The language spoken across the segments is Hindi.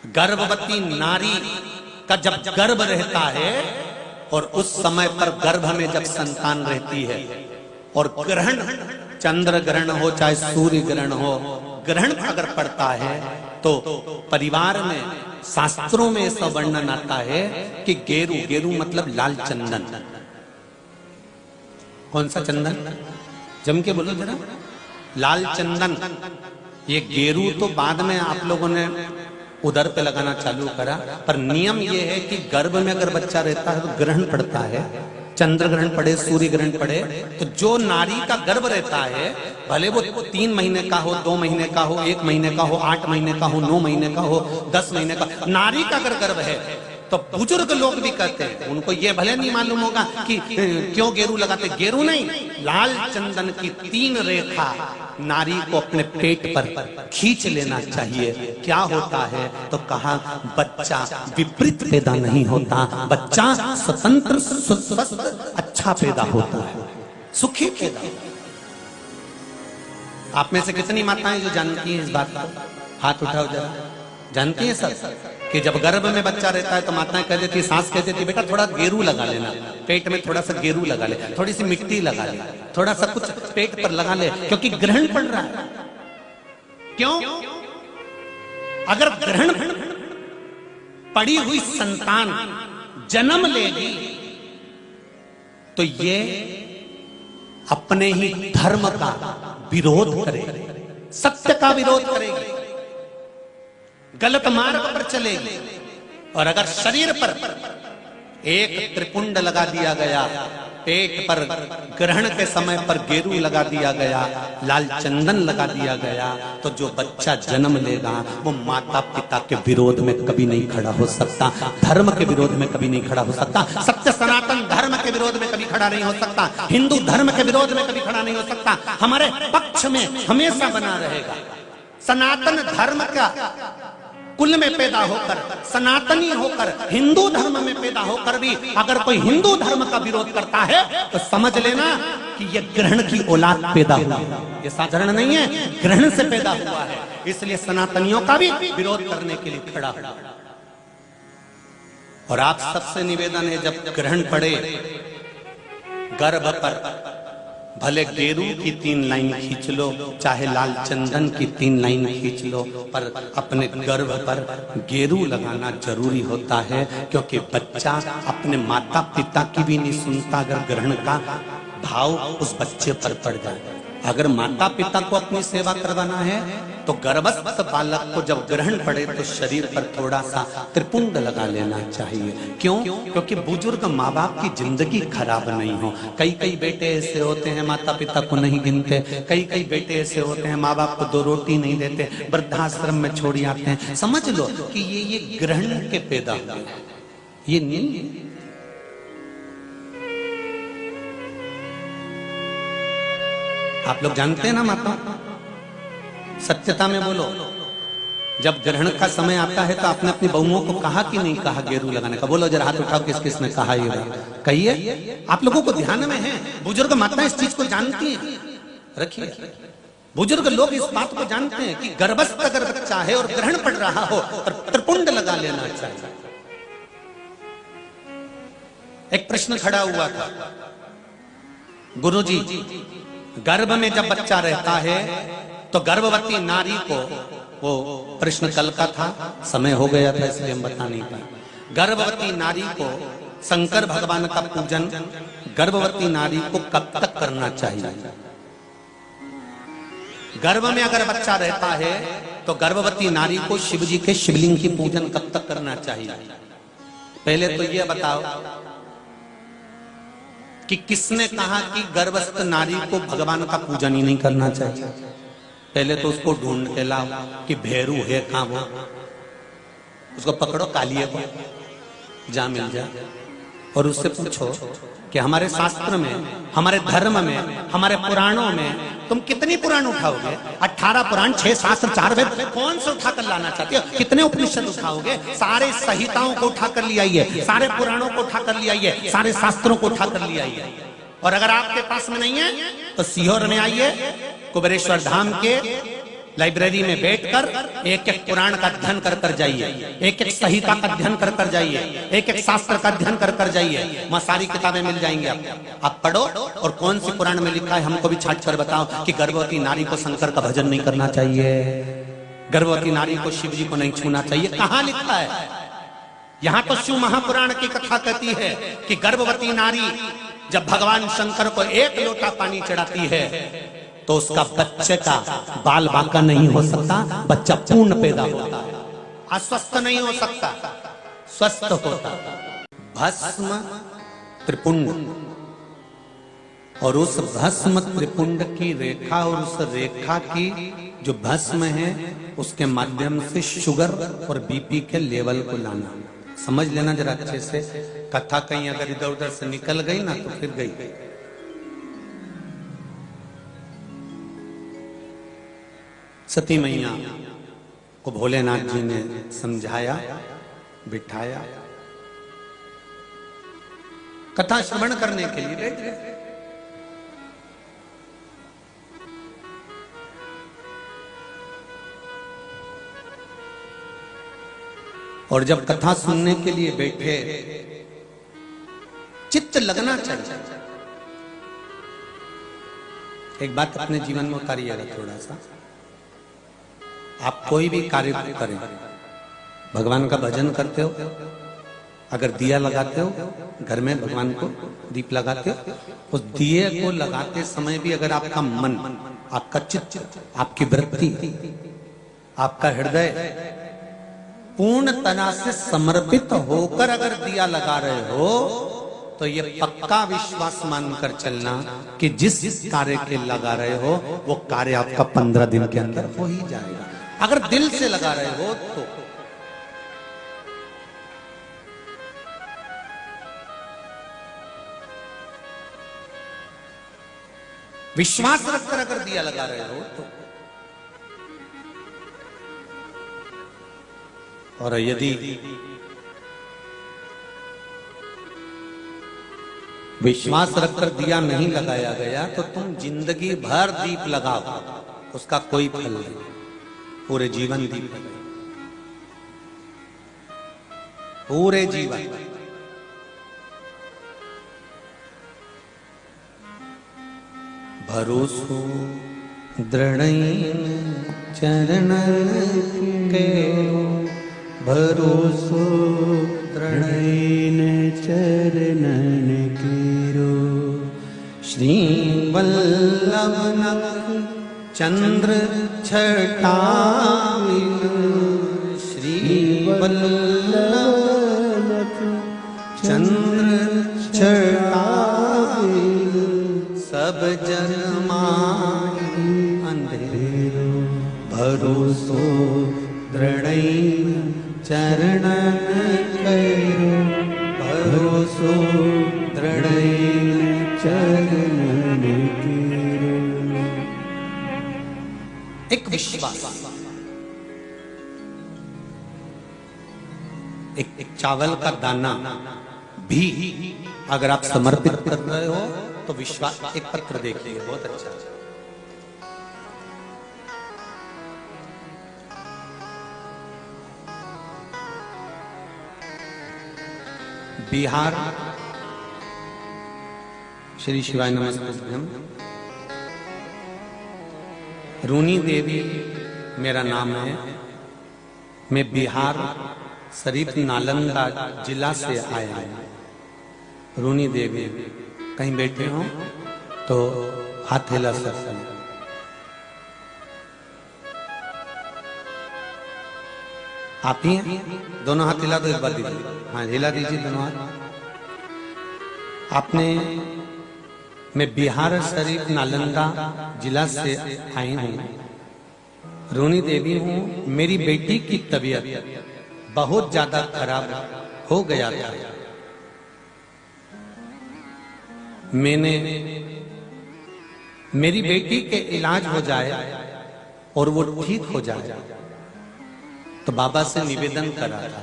गर्भवती नारी का जब गर्भ रहता है और उस समय पर गर्भ में जब संतान रहती है और ग्रहण, चंद्र ग्रहण हो चाहे सूर्य ग्रहण हो, ग्रहण अगर पड़ता है तो परिवार में शास्त्रों में ऐसा वर्णन आता है कि गेरू, गेरू मतलब लाल चंदन। कौन सा चंदन? जम के बोलो जरा। लाल चंदन। ये गेरू तो बाद में आप लोगों ने उधर पे लगाना चालू करा, पर नियम ये है कि गर्भ में अगर बच्चा रहता है तो ग्रहण पड़ता है, चंद्र ग्रहण पड़े, सूर्य ग्रहण पड़े, तो जो नारी का गर्भ रहता है, भले वो 3 महीने का हो, 2 महीने का हो, 1 महीने का हो, 8 महीने का हो, 9 महीने का हो, 10 महीने का, नारी का अगर गर्भ है तो बुजुर्ग लोग भी कहते हैं, उनको ये भले नहीं मालूम होगा कि क्यों गेरू लगाते। गेरू नहीं, लाल चंदन की 3 रेखा नारी को अपने पेट पर खींच लेना चाहिए। क्या होता है तो कहा, बच्चा विपरीत पैदा नहीं होता, बच्चा स्वतंत्र स्वस्थ अच्छा पैदा होता है, सुखी पैदा। आप में से कितनी माताएं जो जानती हैं इस बात को? हाथ उठाओ जरा। जानती हैं सब कि जब गर्भ में बच्चा रहता है तो माताएं कह देती, सास कह देती, बेटा थोड़ा गेरू लगा लेना, पेट में थोड़ा सा गेरू लगा ले, थोड़ी सी मिट्टी लगा ले, थोड़ा सा कुछ पेट पर लगा ले, क्योंकि ग्रहण पड़ रहा है। क्यों? अगर ग्रहण पड़ी हुई संतान जन्म लेगी तो ये अपने ही धर्म का विरोध करेगी, सत्य का विरोध करेगी, गलत मार्ग पर चलेगी। और अगर शरीर पर एक त्रिपुंड लगा दिया गया, पेट पर ग्रहण के समय पर गेरू लगा दिया गया, लाल चंदन लगा दिया गया, तो जो बच्चा जन्म लेगा वो माता पिता के विरोध में कभी नहीं खड़ा हो सकता, धर्म के विरोध में कभी नहीं खड़ा हो सकता, सत्य सनातन धर्म के विरोध में कभी खड़ा नहीं हो सकता, हिंदू धर्म के विरोध में कभी खड़ा नहीं हो सकता, हमारे पक्ष में हमेशा बना रहेगा। सनातन धर्म का कुल में पैदा होकर, सनातनी होकर, हिंदू धर्म में पैदा होकर भी अगर कोई हिंदू धर्म का विरोध करता है तो समझ लेना कि यह ग्रहण की औलाद पैदा हुआ है, ये साधारण नहीं है, ग्रहण से पैदा हुआ है। इसलिए सनातनियों का भी विरोध करने के लिए खड़ा हुआ। और आप सबसे निवेदन है, जब ग्रहण पड़े गर्भ पर, भले गेरू की 3 लाइन खींच लो, चाहे लाल चंदन की 3 लाइन खींच लो, पर अपने गर्भ पर गेरू लगाना जरूरी होता है, क्योंकि बच्चा अपने माता पिता की भी नहीं सुनता अगर ग्रहण का भाव उस बच्चे पर पड़ जाए। अगर माता पिता को अपनी सेवा करवाना है तो गर्भस्थ बालक को जब ग्रहण पड़े तो शरीर पर थोड़ा सा त्रिपुंड लगा लेना चाहिए। क्यों? क्योंकि बुजुर्ग माँ बाप की जिंदगी खराब नहीं हो। कई कई बेटे ऐसे होते हैं माता पिता को नहीं गिनते, कई कई बेटे ऐसे होते हैं माँ बाप को 2 रोटी नहीं देते, वृद्धाश्रम में छोड़ आते हैं। समझ लो कि ये ग्रहण के पैदा हुए, ये नहीं। आप लोग जानते हैं ना माता, सत्यता में बोलो, जब ग्रहण का समय आता है तो आपने अपनी बहुओं को कहा कि नहीं कहा गेरू लगाने का? बोलो जरा, हाथ उठाओ, किस किस ने कहा ये बात? कहिए। आप लोगों को ध्यान में है, बुजुर्ग माता इस चीज को जानती हैं। रखिए, बुजुर्ग लोग इस बात को जानते हैं कि गर्भस्थ अगर बच्चा है और ग्रहण पड़ रहा हो और त्रिपुंड लगा लेना चाहिए। एक प्रश्न खड़ा हुआ था, गुरुजी गर्भ में जब बच्चा रहता है तो गर्भवती नारी को, वो प्रश्न कल का था, समय हो गया था इसलिए हम बता नहीं पाए, गर्भवती नारी को शंकर भगवान का पूजन गर्भवती नारी को कब तक करना चाहिए? गर्भ में अगर बच्चा रहता है तो गर्भवती नारी को शिव जी के शिवलिंग की पूजन कब तक करना चाहिए? पहले तो यह बताओ कि किसने कहा कि गर्भस्थ नारी को भगवान का पूजन ही नहीं करना चाहिए? पहले तो उसको ढूंढ के लाओ कि भैरू है कहां वो, उसको पकड़ो, कालिए को जा मिल जाए, और उससे पूछो कि हमारे शास्त्र में, हमारे धर्म में, हमारे पुराणों में तुम कितनी पुराण उठाओगे? 18 पुराण, 6 शास्त्र, 4 वेद, कौन से उठाकर लाना चाहते हो? कितने उपनिषद उठाओगे? सारे संहिताओं को उठाकर ले आइए, सारे पुराणों को उठाकर ले आइए, सारे शास्त्रों को उठाकर ले आइए। और अगर आपके पास में नहीं है तो सीहोर में आइए, कुबेरेश्वर धाम के लाइब्रेरी में बैठकर एक एक पुराण का अध्ययन कर कर जाइए, एक एक संहिता का अध्ययन कर कर जाइए, एक एक शास्त्र का अध्ययन कर कर जाइए। वहां सारी किताबें मिल जाएंगी आपको। आप पढ़ो और कौन सी पुराण में लिखा है हमको भी छाट कर बताओ कि गर्भवती नारी को शंकर का भजन नहीं करना चाहिए, गर्भवती नारी को शिव जी को नहीं छूना चाहिए। कहां लिखा है? यहां तो शिव महापुराण की कथा कहती है कि गर्भवती नारी जब भगवान शंकर को एक लोटा पानी चढ़ाती है तो उसका बच्चे का बाल बांका नहीं हो सकता, बच्चा पूर्ण पैदा होता है, अस्वस्थ नहीं हो सकता, स्वस्थ होता। भस्म त्रिपुंड, और उस भस्म त्रिपुंड की रेखा और उस रेखा की जो भस्म है उसके माध्यम से शुगर और बीपी के लेवल को लाना। समझ लेना जरा अच्छे से। कथा कहीं अगर इधर उधर से निकल गई ना तो फिर गई। सती मैया को भोलेनाथ जी ने समझाया, बिठाया, कथा श्रवण करने के लिए बैठ गए। और जब कथा सुनने के लिए बैठे, चित्त लगना चाहिए। एक बात अपने जीवन में उतारिएगा थोड़ा सा। आप कोई भी कार्य करें, भगवान का भजन करते हो, अगर दिया लगाते हो घर में, भगवान को दीप लगाते हो, उस दिए को लगाते समय भी अगर आपका मन, आपका चित्त, आपकी वृत्ति, आपका हृदय पूर्ण तरह से समर्पित होकर अगर दिया लगा रहे हो तो ये पक्का विश्वास मानकर चलना कि जिस कार्य के लगा रहे हो वो कार्य आपका 15 दिन के अंदर हो ही जाएगा। अगर दिल से लगा रहे हो तो। विश्वास रखकर अगर दिया लगा रहे हो तो। और यदि विश्वास रखकर दिया नहीं लगाया गया तो तुम जिंदगी भर दीप लगाओ, उसका कोई फल नहीं, पूरे जीवन दीप लगाओ, पूरे जीवन। भरोसो दृढ़ चरण के, भरोसो दृढ़ चरणन कीरो, श्री वल्लभ चंद्र छटाविन, श्री वल्लभ चंद्र छटाविन, सब जन माहि अंधेरो, भरोसो दृढ़ चरणन करो, भरोसो दृढ़ चरणन करो। एक विश्वास, एक चावल का दाना भी अगर आप समर्पित कर रहे हो तो विश्वास। एक पत्र देखिए, बहुत अच्छा। बिहार, श्री शिवाय नमस्तुभ्यम। रूनी देवी मेरा नाम है। मैं बिहार शरीफ नालंदा जिला से आया हूं। रूनी देवी कहीं बैठे हो तो हाथ हिला सकते हैं। आप ही हैं? दोनों हाथ हिला दो एक बार दीजिए। हाँ, हिला दीजिए दोनों हाथ। आपने, मैं बिहार शरीफ नालंदा जिला से आई हूँ। रूनी देवी हूँ। मेरी बेटी की तबीयत बहुत ज्यादा खराब हो गया था। मैंने मेरी बेटी के इलाज हो जाए और वो ठीक हो जाए तो बाबा से निवेदन करा था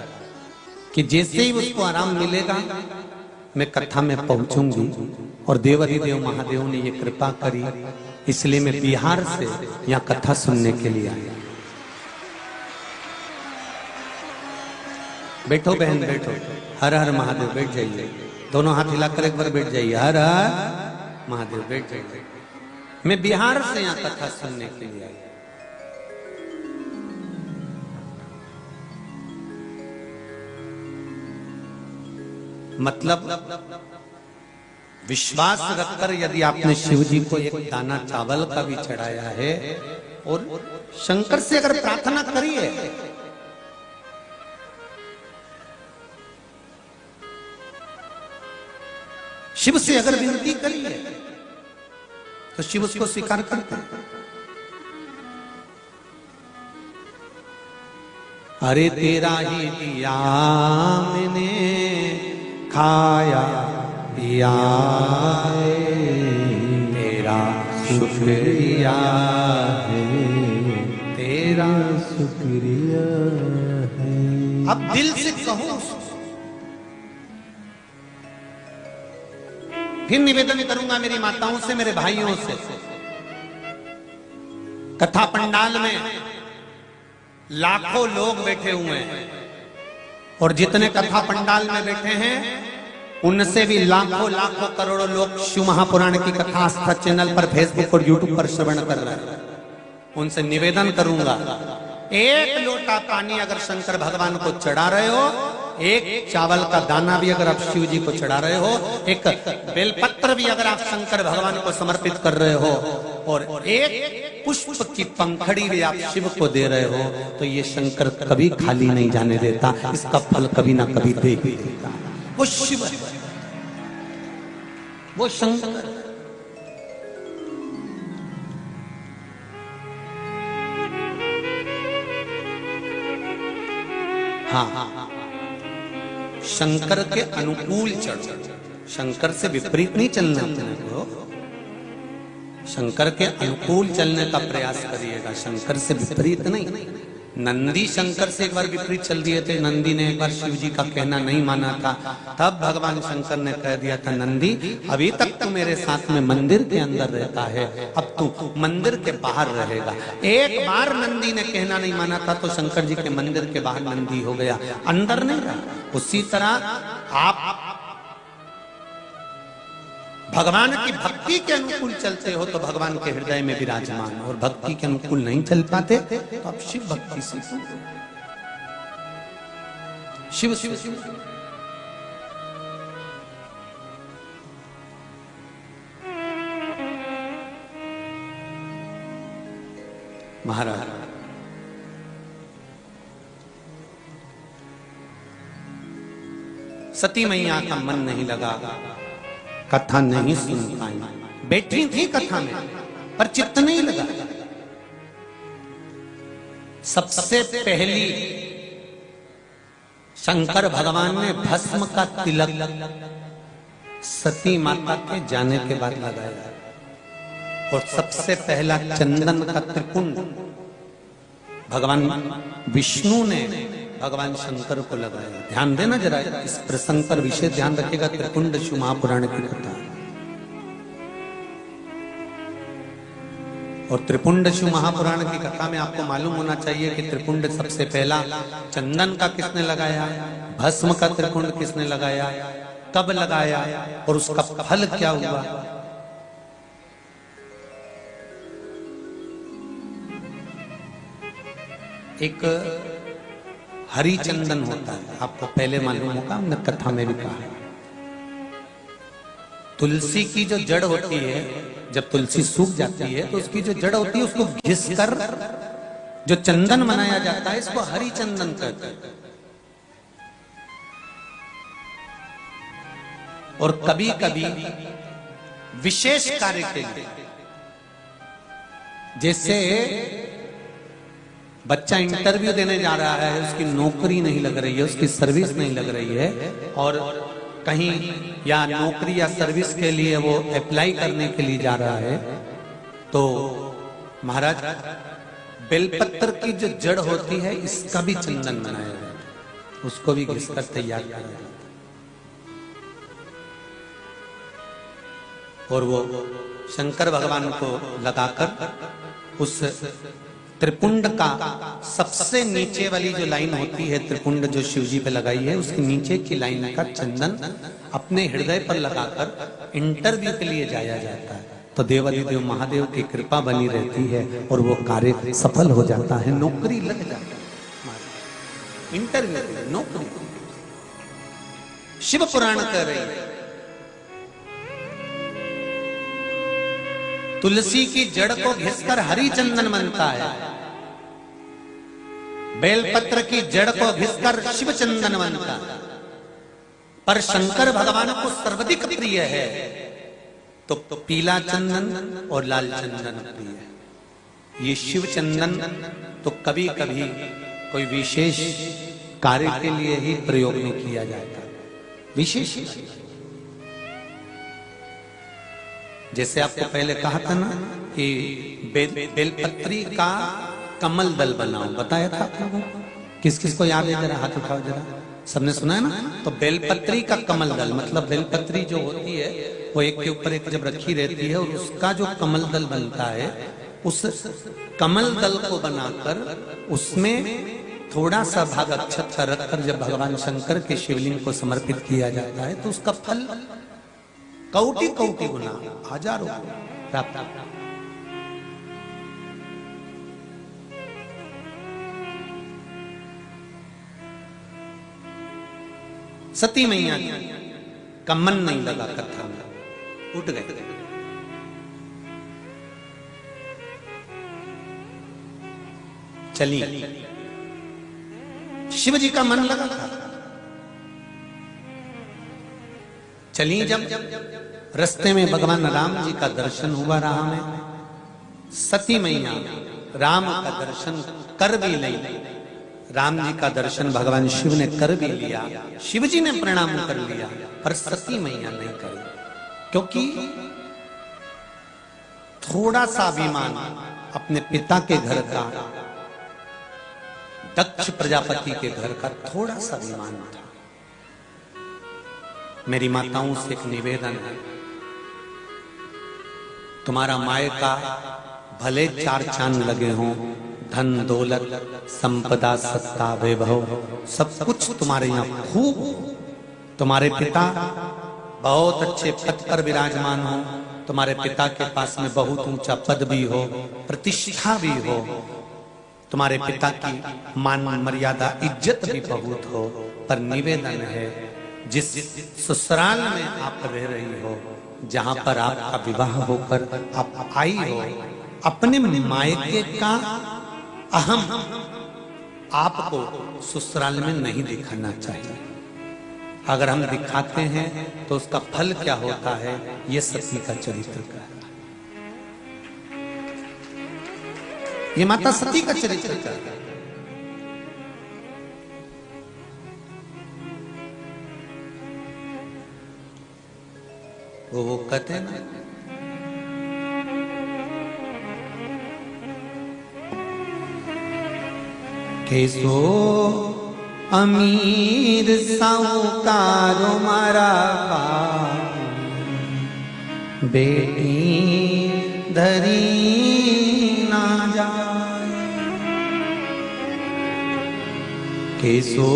कि जैसे ही उसको आराम मिलेगा मैं कथा में पहुंचूंगी। और देवाधिदेव महादेव ने ये कृपा करी, इसलिए मैं बिहार से यहाँ कथा सुनने के लिए आया। बैठो बहन बैठो, हर हर महादेव, बैठ जाइए, दोनों हाथ हिलाकर एक बार बैठ जाइए, हर हर महादेव, बैठ जाइए। मैं बिहार से यहाँ कथा सुनने के लिए आया। मतलब विश्वास रखकर यदि आपने शिव जी को एक दाना चावल का भी चढ़ाया है और शंकर से अगर प्रार्थना करी है, शिव से अगर विनती करी है, तो शिव उसको स्वीकार करते हैं। अरे तेरा ही दिया मैंने खाया पिया तेरा शुक्रिया है, तेरा शुक्रिया है। अब दिल से कहो, फिर निवेदन करूंगा मेरी माताओं से, मेरे भाइयों से। कथा पंडाल में लाखों लोग बैठे हुए हैं और जितने कथा पंडाल में बैठे हैं उनसे भी लाखों लाखों करोड़ों लोग शिव महापुराण की कथा आस्था चैनल पर, फेसबुक और यूट्यूब पर श्रवण कर रहे हैं। उनसे निवेदन करूंगा, एक लोटा पानी अगर शंकर भगवान को चढ़ा रहे हो, एक चावल का दाना भी अगर आप शिव जी को चढ़ा रहे हो, एक बेलपत्र भी अगर आप शंकर भगवान को समर्पित कर रहे हो, और एक पुष्प की पंखड़ी भी आप शिव को दे रहे हो, तो ये शंकर कभी खाली नहीं जाने देता, इसका फल कभी ना कभी दे ही देता। वो शिव है, वो शंकर। हाँ, शंकर के अनुकूल चढ़ो, शंकर से विपरीत नहीं चलना को, शंकर के अनुकूल चलने का प्रयास करिएगा, शंकर से विपरीत नहीं। नंदी शंकर से एक बार विपरीत चल दिए थे, नंदी ने एक बार शिव जी का कहना नहीं माना था, तब भगवान शंकर ने कह दिया था, नंदी अभी तक तू मेरे साथ में मंदिर के अंदर रहता है, अब तू मंदिर के बाहर रहेगा। एक बार नंदी ने कहना नहीं माना था तो शंकर जी के मंदिर के बाहर नंदी हो गया, अंदर नहीं रहा। उसी तरह आप भगवान की भक्ति के अनुकूल चलते हो तो भगवान के हृदय में विराजमान, और भक्ति के अनुकूल नहीं चल पाते तो आप शिव भक्ति सीखो। शिव शिव शिव महाराज सती मैया का मन नहीं लगा, कथा नहीं सुन पाई, बैठी थी कथा में पर चित्त नहीं लगा। सबसे पहली शंकर भगवान ने भस्म का तिलक सती माता के जाने के बाद लगाया, और सबसे पहला चंदन का त्रिपुंड भगवान विष्णु ने भगवान शंकर को लगाया। ध्यान देना जरा इस प्रसंग पर, विशेष ध्यान रखिएगा। त्रिपुंड शिव महापुराण की कथा, और त्रिपुंड शिव महापुराण की कथा में आपको मालूम होना चाहिए कि त्रिपुंड सबसे पहला चंदन का किसने लगाया, भस्म का त्रिपुंड किसने लगाया, कब लगाया, और उसका फल क्या हुआ। एक हरी चंदन होता है, आपको पहले मालूम होगा, हमने कथा में भी कहा है। तुलसी की जो जड़ होती है, जब तुलसी सूख जाती है तो उसकी जो जड़ होती है उसको घिसकर जो चंदन बनाया जाता है, इसको हरी चंदन कहते हैं। और कभी कभी विशेष कार्य के लिए, जैसे बच्चा इंटरव्यू देने जा रहा है, उसकी नौकरी नहीं लग रही है, उसकी सर्विस नहीं लग रही है, और कहीं या नौकरी या सर्विस के लिए वो अप्लाई करने के लिए जा रहा है, तो महाराज बेलपत्र की जो जड़ होती है इसका भी चंदन बनाया जाता है, उसको भी घिसकर तैयार किया जाता है। और वो शंकर भगवान को लगाकर उस त्रिपुंड का सबसे नीचे वाली जो लाइन होती है, त्रिपुंड जो शिवजी पे लगाई है, उसके नीचे की लाइन का चंदन अपने हृदय पर लगाकर इंटरव्यू के लिए जाया जाता है। तो देवाधिदेव महादेव की कृपा बनी रहती है और वो कार्य सफल हो जाता है, नौकरी लग जाती है। इंटरव्यू नौकरी। शिव पुराण कह रही है तुलसी की जड़ को घिसकर हरी चंदन बनता है, बेलपत्र की जड़ को घिसकर शिव चंदन बनता है, पर शंकर भगवान को सर्वाधिक प्रिय है तो पीला चंदन और लाल चंदन प्रिय है। ये शिव चंदन तो कभी कभी कोई विशेष कार्य के लिए ही प्रयोग में किया जाता है, विशेष। जैसे आपको पहले कहा था ना कि बेलपत्री का कमल दल बनाओ, बताया था आपको। किस किस को याद है? जरा हाथ उठाओ जरा, सबने सुना है ना। तो बेलपत्री का कमल दल मतलब बेलपत्री जो होती है वो एक के ऊपर एक जब रखी रहती है और उसका जो कमल दल बनता है, उस कमल दल को बनाकर उसमें थोड़ा सा भाग अक्षत का रखकर जब भगवान शंकर के शिवलिंग को समर्पित किया जाता है तो उसका फल कौटि कौटि गुना, हजारों प्राप्त। सती मैया का मन नहीं लगा कथा में, उठ गए। चली, शिव जी का मन लगा था। चली जब रास्ते में भगवान राम जी का दर्शन हुआ राह में, सती मैया राम का दर्शन कर भी नहीं। राम जी का दर्शन भगवान शिव ने कर भी लिया, शिव जी ने प्रणाम कर लिया, पर सती मैया नहीं करी, क्योंकि थोड़ा सा अभिमान अपने पिता के घर का, दक्ष प्रजापति के घर का थोड़ा सा अभिमान था। मेरी माताओं से एक निवेदन है, तुम्हारा मायका भले 4 चांद लगे हों, धन दौलत संपदा सत्ता वैभव सब कुछ तुम्हारे यहाँ खूब, तुम्हारे पिता बहुत अच्छे पद पर विराजमान हो, तुम्हारे पिता के पास में बहुत ऊंचा पद भी हो, प्रतिष्ठा भी हो, तुम्हारे पिता की मान मर्यादा इज्जत भी बहुत हो, पर निवेदन है जिस ससुराल में आप रह रही हो, जहां पर आपका विवाह होकर आप आई हो, अपने मायके का अहम आपको ससुराल में नहीं दिखाना चाहिए। अगर हम दिखाते हैं तो उसका फल क्या होता है, ये सती का चरित्र का है। ये माता सती का चरित्र का है। वो कहते हैं ना, कैसो अमीर साहूकार मारा बेटी धरी ना जाए, कैसो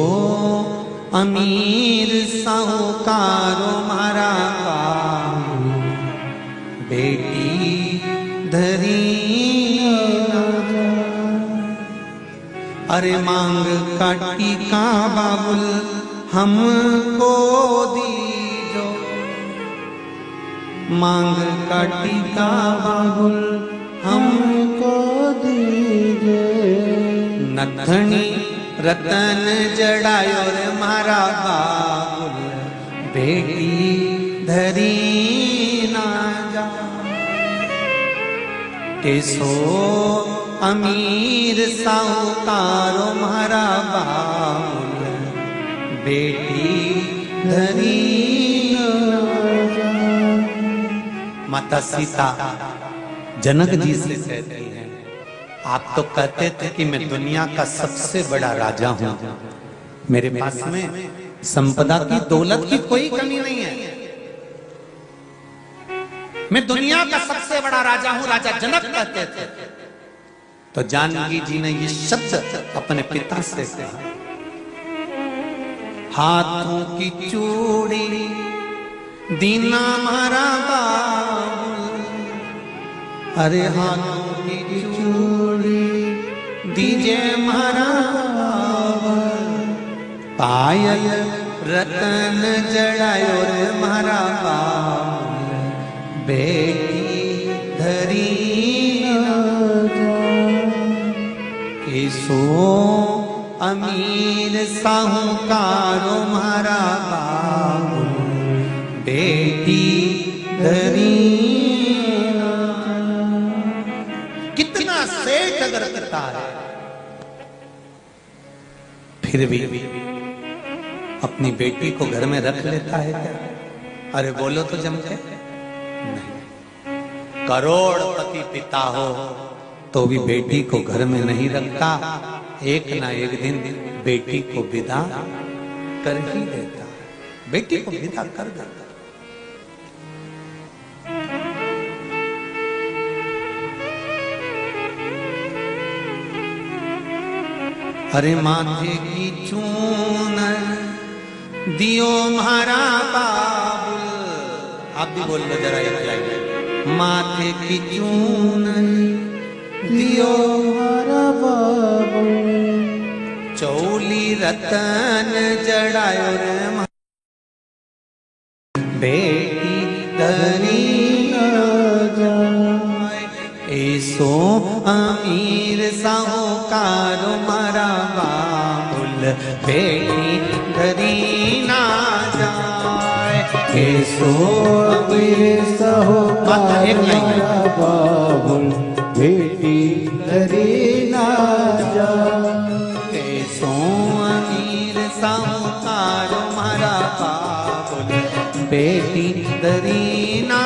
अमीर साहूकार मारा बेटी धरी ना जाए। अरे मांग काटी का बाबुल हमको दीजो, मांग काटी का बाबुल हमको दीजे, नथनी रतन जड़ायो रे मारा बाबुल बेटी धरी ना जा। कैसो अमीर साहूकारो मारा बाबुल बेटी धरी ना जा। माता सीता जनक जी से कहती हैं, आप तो कहते थे कि मैं दुनिया का सबसे बड़ा राजा हूं, मेरे पास में संपदा की दौलत की कोई कमी नहीं है, मैं दुनिया का सबसे बड़ा राजा हूं, राजा जनक कहते थे। तो जानकी जी ने ये शब्द अपने पिता से कहा, हाथों की चूड़ी दीना मारा बाबुल, अरे हाथों की चूड़ी दीजे मारा बाबुल, पायल रतन जड़ायो रे मारा बाबुल, बेटी धरी सो अमीर साहूकारो मारा बाबुल, बेटी धरी। कितना सेठ अगर पिता है फिर भी अपनी बेटी को घर में रख लेता है क्या? अरे बोलो तो जम के नहीं। करोड़पति पिता हो तो भी बेटी को घर में नहीं रखता, एक ना एक दिन बेटी को विदा कर ही देता, बेटी को विदा कर देता। अरे माथे की चूनर दियो म्हारा बाबुल, आप भी बोल लो जरा एक लाइन, माथे की चूनर दियो म्हारा बाबुल, चौली रतन जड़ायो रे बेटी धरी जाए, ऐसो अमीर साहूकार मारा बाबुल, बेटी धरी ना जाए, ऐसो अमीर साहूकार मारा बाबुल, बेटी धरी ना जाए, ऐसो अमीर साहूकार मारा बाबुल, बेटी धरी ना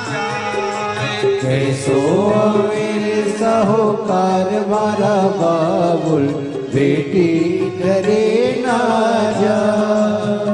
जाए, ऐसो अमीर साहूकार मारा बाबुल, बेटी धरी ना जाए।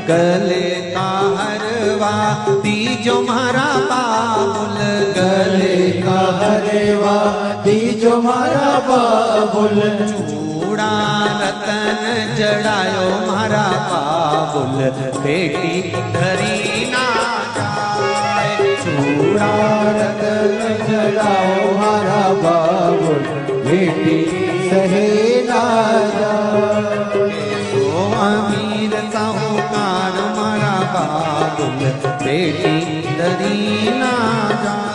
गले का हरवा दीजो म्हारा बाबुल, गले का हरवा दीजो म्हारा बाबुल, चूड़ा रतन जड़ायो म्हारा बाबुल, बेटी धरी ना जाए, चूड़ा रतन जड़ाओ म्हारा बाबुल, बेटी सहे ना जाए, ऐसो अमीर साहूकार मारा बाबुल, बेटी धरी ना जाए,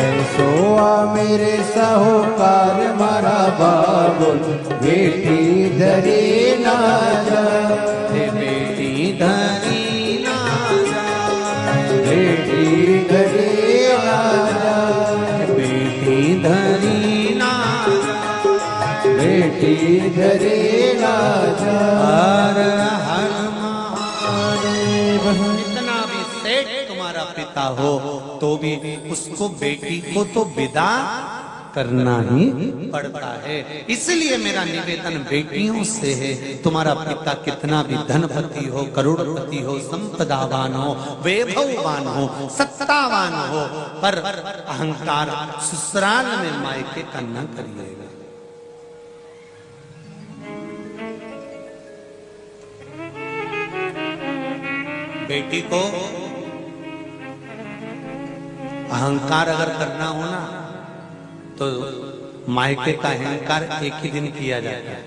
ऐसो मेरे साहूकार मारा बाबुल, बेटी धरी ना जाए, बेटी धरी ना जाए, बेटी धरी ना जाए, बेटी धरी ना जाए, बेटी धरी ना जाए। हर हर महादेव। इतना भी सेठ तुम्हारा पिता हो तो भी उसको बेटी को तो विदा करना ही पड़ता है। इसलिए मेरा निवेदन बेटियों से है, तुम्हारा पिता कितना भी धनपति हो, करोड़पति हो, संपदावान हो, वैभववान हो, सत्तावान हो, पर अहंकार ससुराल में मायके का न करिएगा। बेटी को अहंकार अगर करना हो ना तो मायके का अहंकार एक ही दिन किया जाता है।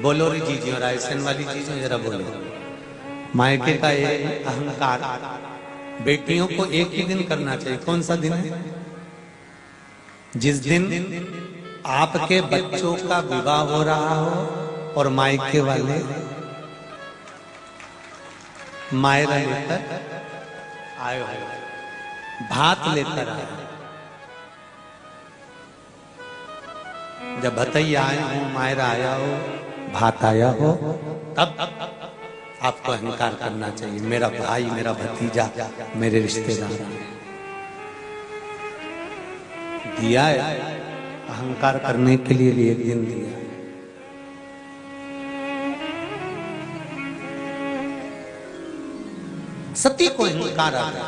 बोलो रे जीजी और रायसेन वाली चीजें जरा बोलो। मायके का ये अहंकार बेटियों को एक ही दिन करना चाहिए। कौन सा दिन है? जिस दिन आपके बच्चों का विवाह हो रहा हो और मायके वाले मायरा लेकर आए हो, भात लेकर आए। जब भतैया आए हो, मायरा आया हो, भात आया हो, तब आपको अहंकार करना चाहिए। मेरा भाई, मेरा भतीजा, मेरे रिश्तेदार दिया है। अहंकार करने के लिए एक दिन दिया है। सती को अहंकार आ गया।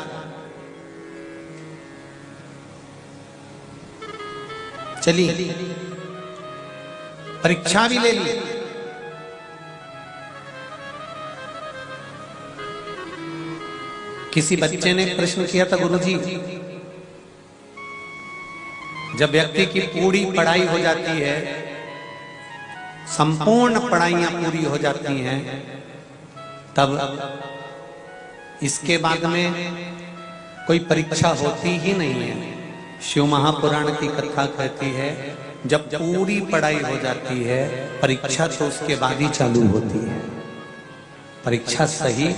चलिए परीक्षा भी ले ली। किसी बच्चे ने प्रश्न किया था, गुरुजी जब व्यक्ति की पूरी पढ़ाई हो जाती है, संपूर्ण पढ़ाइयां पूरी हो जाती हैं, तब इसके बाद में कोई परीक्षा होती ही नहीं है। शिव महापुराण की कथा कहती है जब पूरी पढ़ाई हो जाती है, परीक्षा तो उसके बाद ही चालू होती है। परीक्षा सही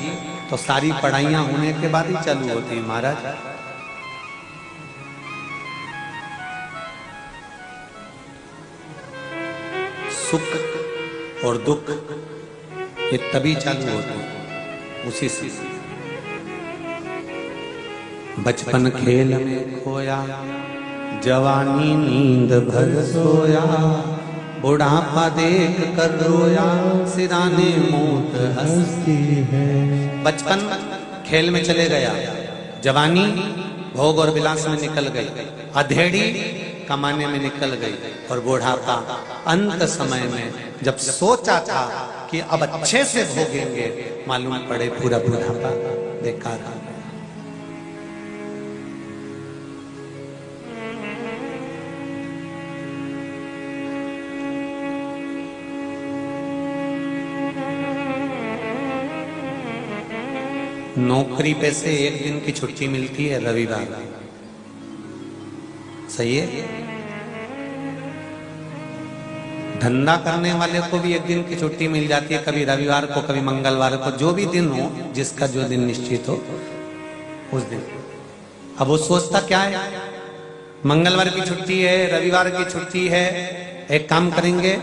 तो सारी पढ़ाइयां होने के बाद ही चालू होती है महाराज। सुख और दुख ये तभी चालू होते हैं उसी से। बचपन खेल में खोया, जवानी नींद भर सोया, बुढ़ापा देख कर रोया, सिराने मौत हंसती है। बचपन खेल में चले गया, जवानी भोग और विलास में निकल गई, अधेड़ी कमाने में निकल गई, और बुढ़ापा अंत समय में जब सोचा था कि अब अच्छे से भोगेंगे, मालूम पड़े पूरा बुढ़ापा बेकार आ गया। नौकरी पे से एक दिन की छुट्टी मिलती है, रविवार। सही है। धंधा करने वाले को भी एक दिन की छुट्टी मिल जाती है, कभी रविवार को, कभी मंगलवार को, जो भी दिन हो, जिसका जो दिन निश्चित हो उस दिन। अब वो सोचता क्या है, मंगलवार की छुट्टी है, रविवार की छुट्टी है, एक काम करेंगे,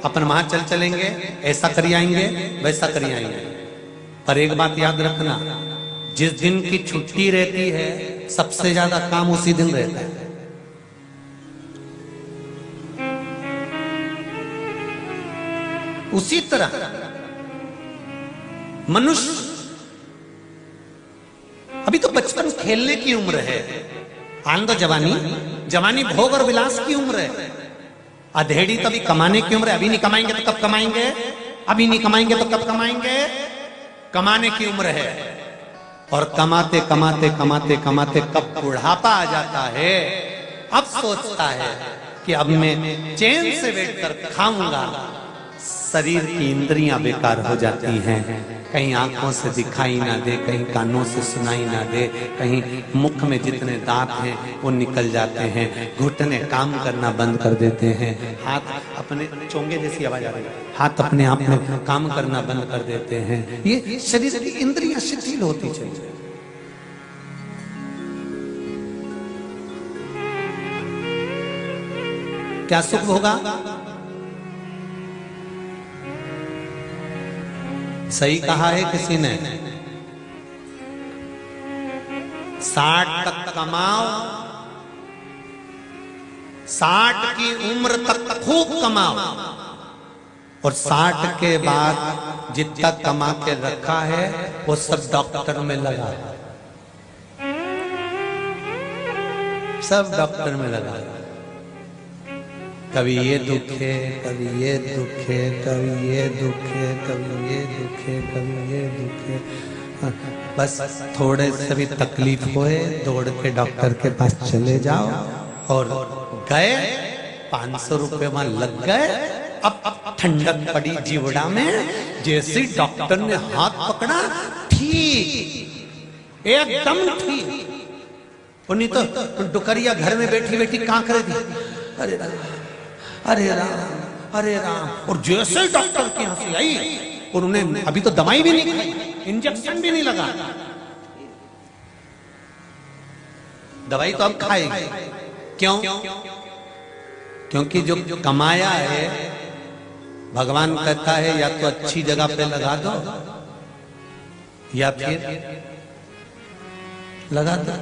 अपन वहां चलेंगे, ऐसा करी आएंगे, वैसा करी आएंगे। पर एक बात याद रखना, जिस दिन की छुट्टी रहती है सबसे ज्यादा काम उसी दिन रहता है। उसी तरह मनुष्य, अभी तो बचपन खेलने की उम्र है, आनंद जवानी, जवानी भोग और विलास की उम्र है, अधेड़ी तभी कमाने की उम्र है। अभी नहीं कमाएंगे तो कब कमाएंगे, अभी नहीं कमाएंगे तो कब कमाएंगे, कमाने की उम्र है। और कमाते कमाते कमाते कमाते कब बुढ़ापा आ जाता है, अब सोचता है कि अब मैं चैन से बैठकर खाऊंगा। शरीर की इंद्रियां बेकार हो जाती हैं, कहीं आंखों से दिखाई ना दे, कहीं कानों से सुनाई ना दे, कहीं मुख में जितने दांत हैं वो निकल जाते हैं, घुटने काम करना बंद कर देते हैं, हाथ अपने चोंगे जैसी आवाज आ रही है, हाथ अपने आप में काम करना बंद कर देते हैं। ये शरीर की इंद्रियां शिथिल होती चली जाती। क्या सुख होगा? सही कहा है किसी ने, 60 तक कमाओ, 60 की उम्र तक खूब कमाओ, और 60 के बाद जितना कमा के रखा है वो सब डॉक्टर में लगा, सब डॉक्टर में लगा। कभी ये दुख है, कभी ये दुख है, कभी ये दुख है, कभी ये दुख है, कभी ये दुख है। बस थोड़े से भी तकलीफ होए दौड़ के डॉक्टर के पास चले जाओ, और गए 500 रुपए वहां लग गए। अब ठंडक पड़ी जीवड़ा में, जैसे डॉक्टर ने हाथ पकड़ा, ठीक एकदम ठीक। उन्हीं तो डुकरिया घर में बैठी बैठी कांक रही थी, अरे राम अरे राम अरे राम। और जैसे डॉक्टर के यहाँ से आई, और उन्हें अभी तो दवाई भी नहीं खाई, इंजेक्शन भी नहीं लगा, दवाई तो अब खाएगी। क्यों? क्योंकि जो कमाया है भगवान कहता है या तो अच्छी जगह पे लगा दो या फिर लगा दो।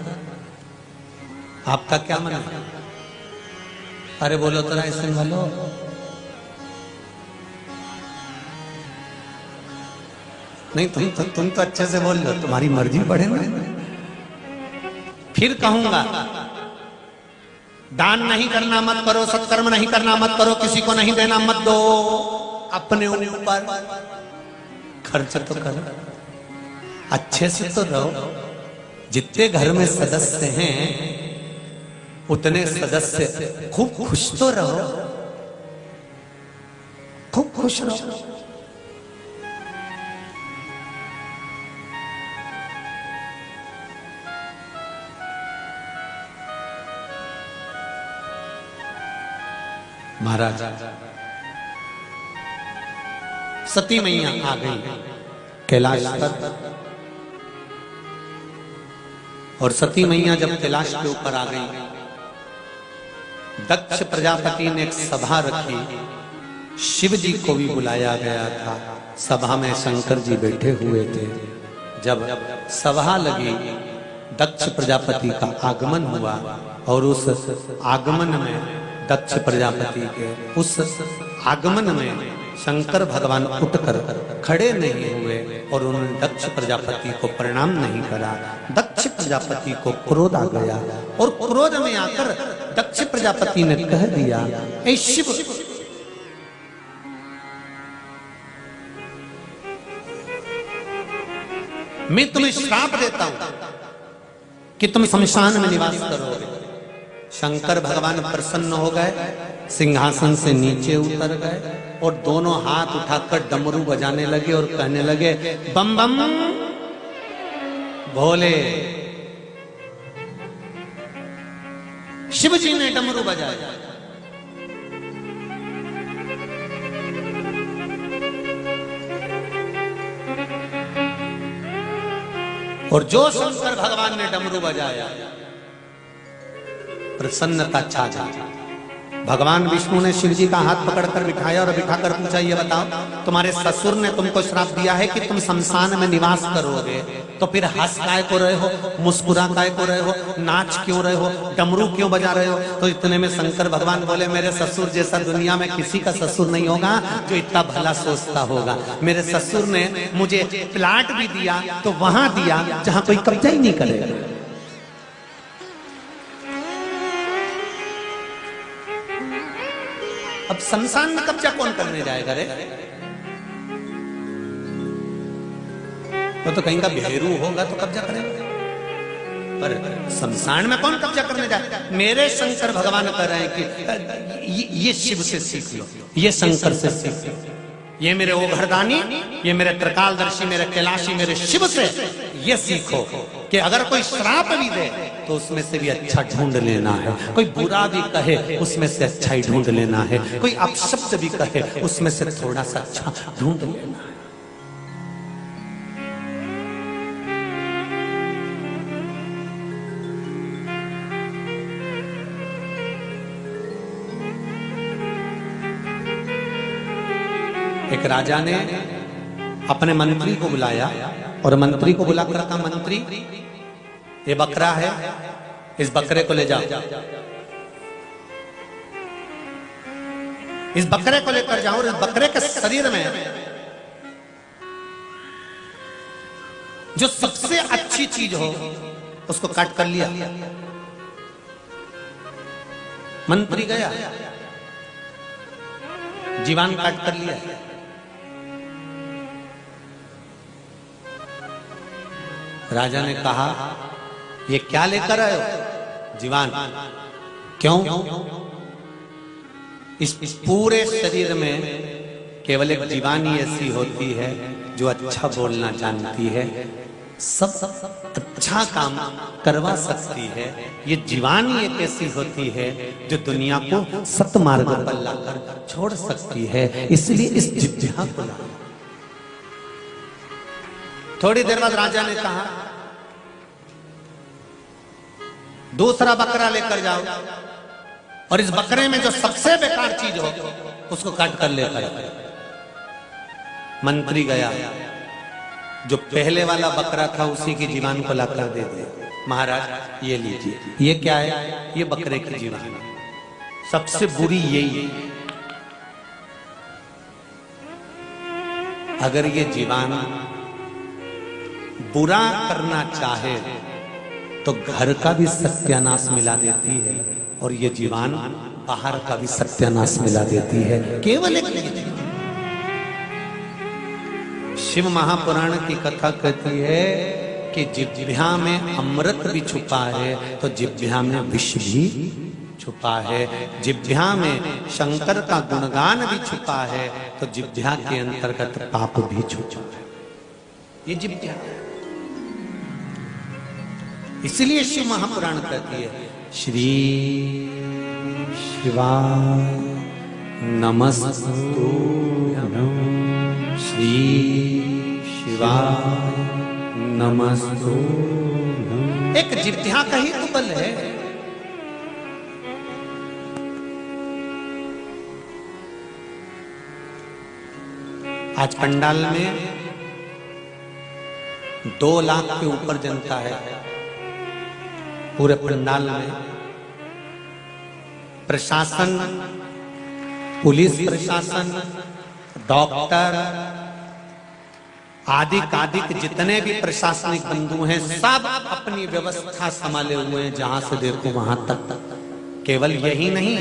आपका क्या मन है? अरे बोलो तो ऐसे बोलो। नहीं तुम तो अच्छे से बोल लो, तुम्हारी मर्जी बढ़े ना। फिर कहूंगा दान नहीं करना मत करो, सत्कर्म नहीं करना मत करो, किसी को नहीं देना मत दो, अपने ऊपर खर्च तो करो, अच्छे से तो रहो। जितने घर में सदस्य हैं उतने सदस्य खूब खुश तो रहो, खूब खुश रहो। महाराज सती मैया आ गई कैलाश पर, और सती मैया जब कैलाश के ऊपर आ गई, दक्ष प्रजापति ने एक सभा रखी, शिव जी को भी बुलाया गया था। सभा में शंकर जी बैठे हुए थे। जब सभा लगी, दक्ष प्रजापति का आगमन हुआ, और उस आगमन में दक्ष प्रजापति के उस आगमन में शंकर भगवान उठकर खड़े नहीं हुए और उन्होंने दक्ष प्रजापति को प्रणाम नहीं करा। दक्ष प्रजापति को क्रोध आ गया, और क्रोध में आकर दक्ष प्रजापति ने कह दिया, ऐ शिव, मैं तुम्हें श्राप देता हूं कि तुम शमशान में निवास करोगे। शंकर भगवान प्रसन्न हो गए, सिंहासन से नीचे उतर गए और दोनों हाथ उठाकर डमरू बजाने लगे और कहने लगे, बम बम भोले। शिव जी ने डमरू बजाया, और जो शंकर भगवान ने डमरू बजाया, प्रसन्नता छा गई। भगवान विष्णु ने शिव जी का हाथ पकड़कर बिठाया और बिठाकर पूछा, ये बताओ तुम्हारे ससुर ने तुमको श्राप दिया है कि तुम शमशान में निवास करोगे, तो फिर हंस काय को रहे हो, मुस्कुरा काय को रहे हो, नाच क्यों रहे हो, डमरू क्यों बजा रहे हो? तो इतने में शंकर भगवान बोले, मेरे ससुर जैसा दुनिया में किसी का ससुर नहीं होगा जो इतना भला सोचता होगा। मेरे ससुर ने मुझे प्लाट भी दिया तो वहां दिया जहां कोई कब्जा ही नहीं करेगा। अब शमशान में कब्जा कौन करने जाएगा रे? तो कहीं का भेरू होगा तो कब्जा करेगा, पर शमशान में कौन कब्जा करने जाएगा? मेरे शंकर भगवान कह रहे हैं कि ये शिव से सीख लो, ये शंकर से सीख लो, ये मेरे ओघरदानी, ये मेरे त्रिकालदर्शी, मेरे कैलाशी, मेरे शिव से ये सीखो कि अगर कोई श्राप भी दे तो उसमें से भी अच्छा ढूंढ लेना है, कोई बुरा भी कहे उसमें से अच्छा ही ढूंढ लेना है, कोई अपशब्द भी कहे उसमें से थोड़ा सा अच्छा ढूंढ लेना है। एक राजा ने अपने मंत्री को बुलाया और मंत्री को बुलाकर कहा, मंत्री ये बकरा है, इस बकरे को ले जाओ, इस बकरे को लेकर जाओ और इस बकरे के शरीर में जो सबसे अच्छी चीज हो उसको काट कर लिया। मंत्री गया, जीवान काट कर लिया। राजा ने कहा ये क्या लेकर आए हो? जीवान। क्यों? इस पूरे शरीर में केवल एक जीवान ही ऐसी होती है जो अच्छा बोलना जानती है, सब अच्छा काम करवा सकती है। ये जीवान ही एक ऐसी होती है जो दुनिया को सतमार्ग पर लाकर छोड़ सकती है। इसलिए इस जिज्ञा को ला। थोड़ी देर बाद राजा ने कहा दूसरा बकरा लेकर जाओ और इस बकरे में जो सबसे बेकार चीज हो उसको काट कर लेकर आओ। मंत्री गया, जो पहले वाला बकरा था उसी की जीवान को लाकर दे दे। महाराज ये लीजिए। ये क्या है? ये बकरे की जीवान। सबसे बुरी यही है। अगर ये जीवान बुरा करना चाहे तो घर का भी सत्यानाश मिला देती है और ये जीवान बाहर का भी सत्यानाश मिला देती है। केवल एक शिव महापुराण की कथा कहती है कि जिह्वा में अमृत भी छुपा है तो जिह्वा में विष भी छुपा है। जिह्वा में शंकर का गुणगान भी छुपा है तो जिह्वा के अंतर्गत पाप भी छुपा है। ये जिह्वा, इसलिए शिव महापुराण कहती है श्री शिवाय नमस्तु, श्री शिवाय नमस्तु। एक जिह्वा का ही तो बल है। आज पंडाल में 2 लाख के ऊपर जनता है। पूरे पंडाल में प्रशासन, पुलिस प्रशासन, डॉक्टर आदि जितने भी प्रशासनिक बंधु हैं सब अपनी व्यवस्था संभाले हुए हैं। जहां से देखो वहां तक। केवल यही नहीं,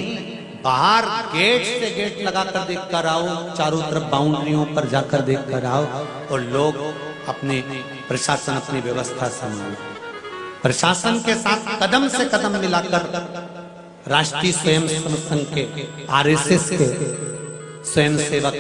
बाहर गेट से गेट लगाकर देख कर आओ, चारों तरफ बाउंड्रियों पर जाकर देख कर आओ और लोग अपने प्रशासन अपनी व्यवस्था संभाले। प्रशासन के साथ कदम से कदम मिलाकर राष्ट्रीय स्वयंसेवक संघ के आरएसएस के स्वयंसेवक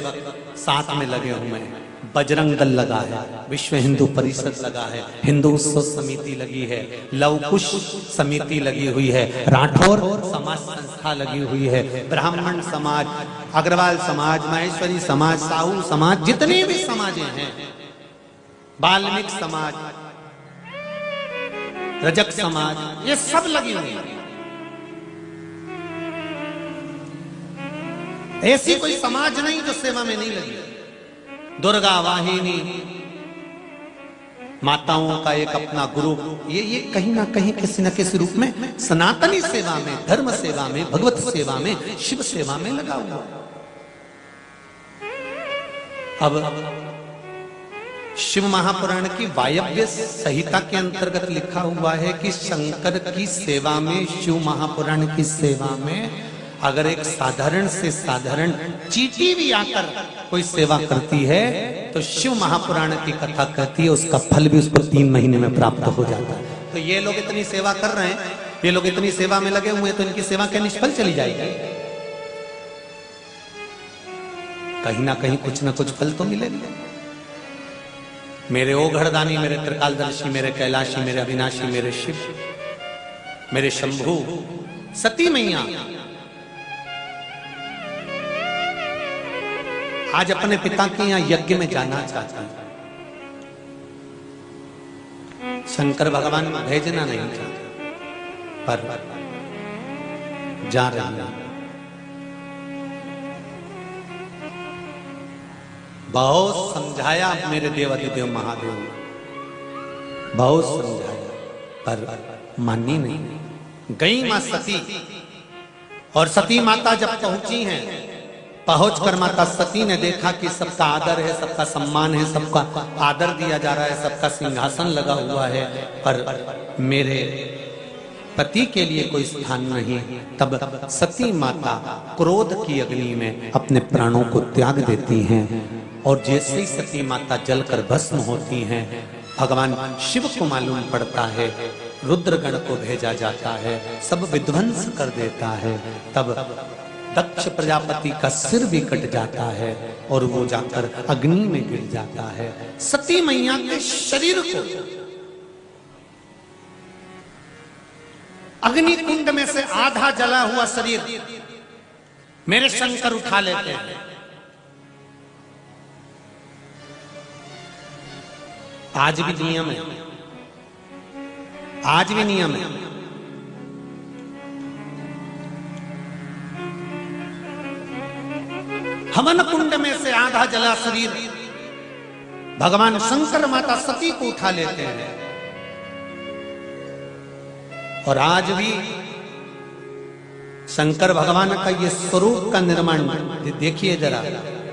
साथ में लगे हुए हैं। बजरंग दल लगा है, विश्व हिंदू परिषद लगा है, हिंदू उत्सव समिति लगी है, लव कुश समिति लगी हुई है, राठौर समाज संस्था लगी हुई है, ब्राह्मण समाज, अग्रवाल समाज, माहेश्वरी समाज, साहू समाज, जितने भी समाज हैं, वाल्मीकि समाज, रजक समाज, ये सब लगी हुई है। ऐसी कोई समाज नहीं जो सेवा में नहीं लगी। दुर्गा वाहिनी, माताओं का एक अपना ग्रुप, ये कहीं ना कहीं किसी न किसी रूप में सनातनी सेवा में, धर्म सेवा में, भगवत सेवा में, शिव सेवा में लगा हुआ। अब शिव महापुराण की वायव्य संहिता के अंतर्गत लिखा हुआ है कि शंकर की सेवा में, शिव महापुराण की सेवा में अगर एक साधारण से साधारण चींटी भी आकर कोई सेवा करती है तो शिव महापुराण की कथा कहती है उसका फल भी उसको 3 महीने में प्राप्त हो जाता है। तो ये लोग इतनी सेवा कर रहे हैं, ये लोग इतनी सेवा में लगे हुए हैं, तो इनकी सेवा क्या निष्फल चली जाएगी? कहीं ना कहीं कुछ ना कुछ फल तो मिलेगा। मेरे ओघड़दानी, मेरे त्रिकालदर्शी, मेरे कैलाशी, मेरे अविनाशी, मेरे शिव, मेरे शंभु, सती मैया आज अपने पिता के यहाँ यज्ञ में जाना चाहता है। शंकर भगवान भेजना नहीं चाहते पर जा रहे हैं। बहुत समझाया मेरे देवाधिदेव महादेव ने, बहुत समझाया पर मानी नहीं। गई मां सती और सती माता जब पहुंची हैं, पहुंचकर माता सती ने देखा कि सबका आदर है, सबका सम्मान है, सबका आदर दिया जा रहा है, सबका सिंहासन लगा हुआ है, पर मेरे पति के लिए कोई स्थान नहीं, तब सती माता क्रोध की अग्नि में अपने प्राणों को त्याग देती हैं। और जैसे ही सती माता जलकर भस्म होती हैं, भगवान शिव को मालूम पड़ता है, रुद्रगण को भेजा जाता है, सब विध्वंस कर देता है। तब दक्ष प्रजापति का सिर भी कट जाता है और वो जाकर अग्नि में गिर जाता है। सती मैया के शरीर को अग्नि कुंड में से आधा जला हुआ शरीर मेरे शंकर उठा लेते हैं। आज भी नियम है, आज भी नियम है। हवन कुंड में से आधा जला शरीर भगवान शंकर माता सती को उठा लेते हैं। और आज भी शंकर भगवान का ये स्वरूप का निर्माण देखिए जरा।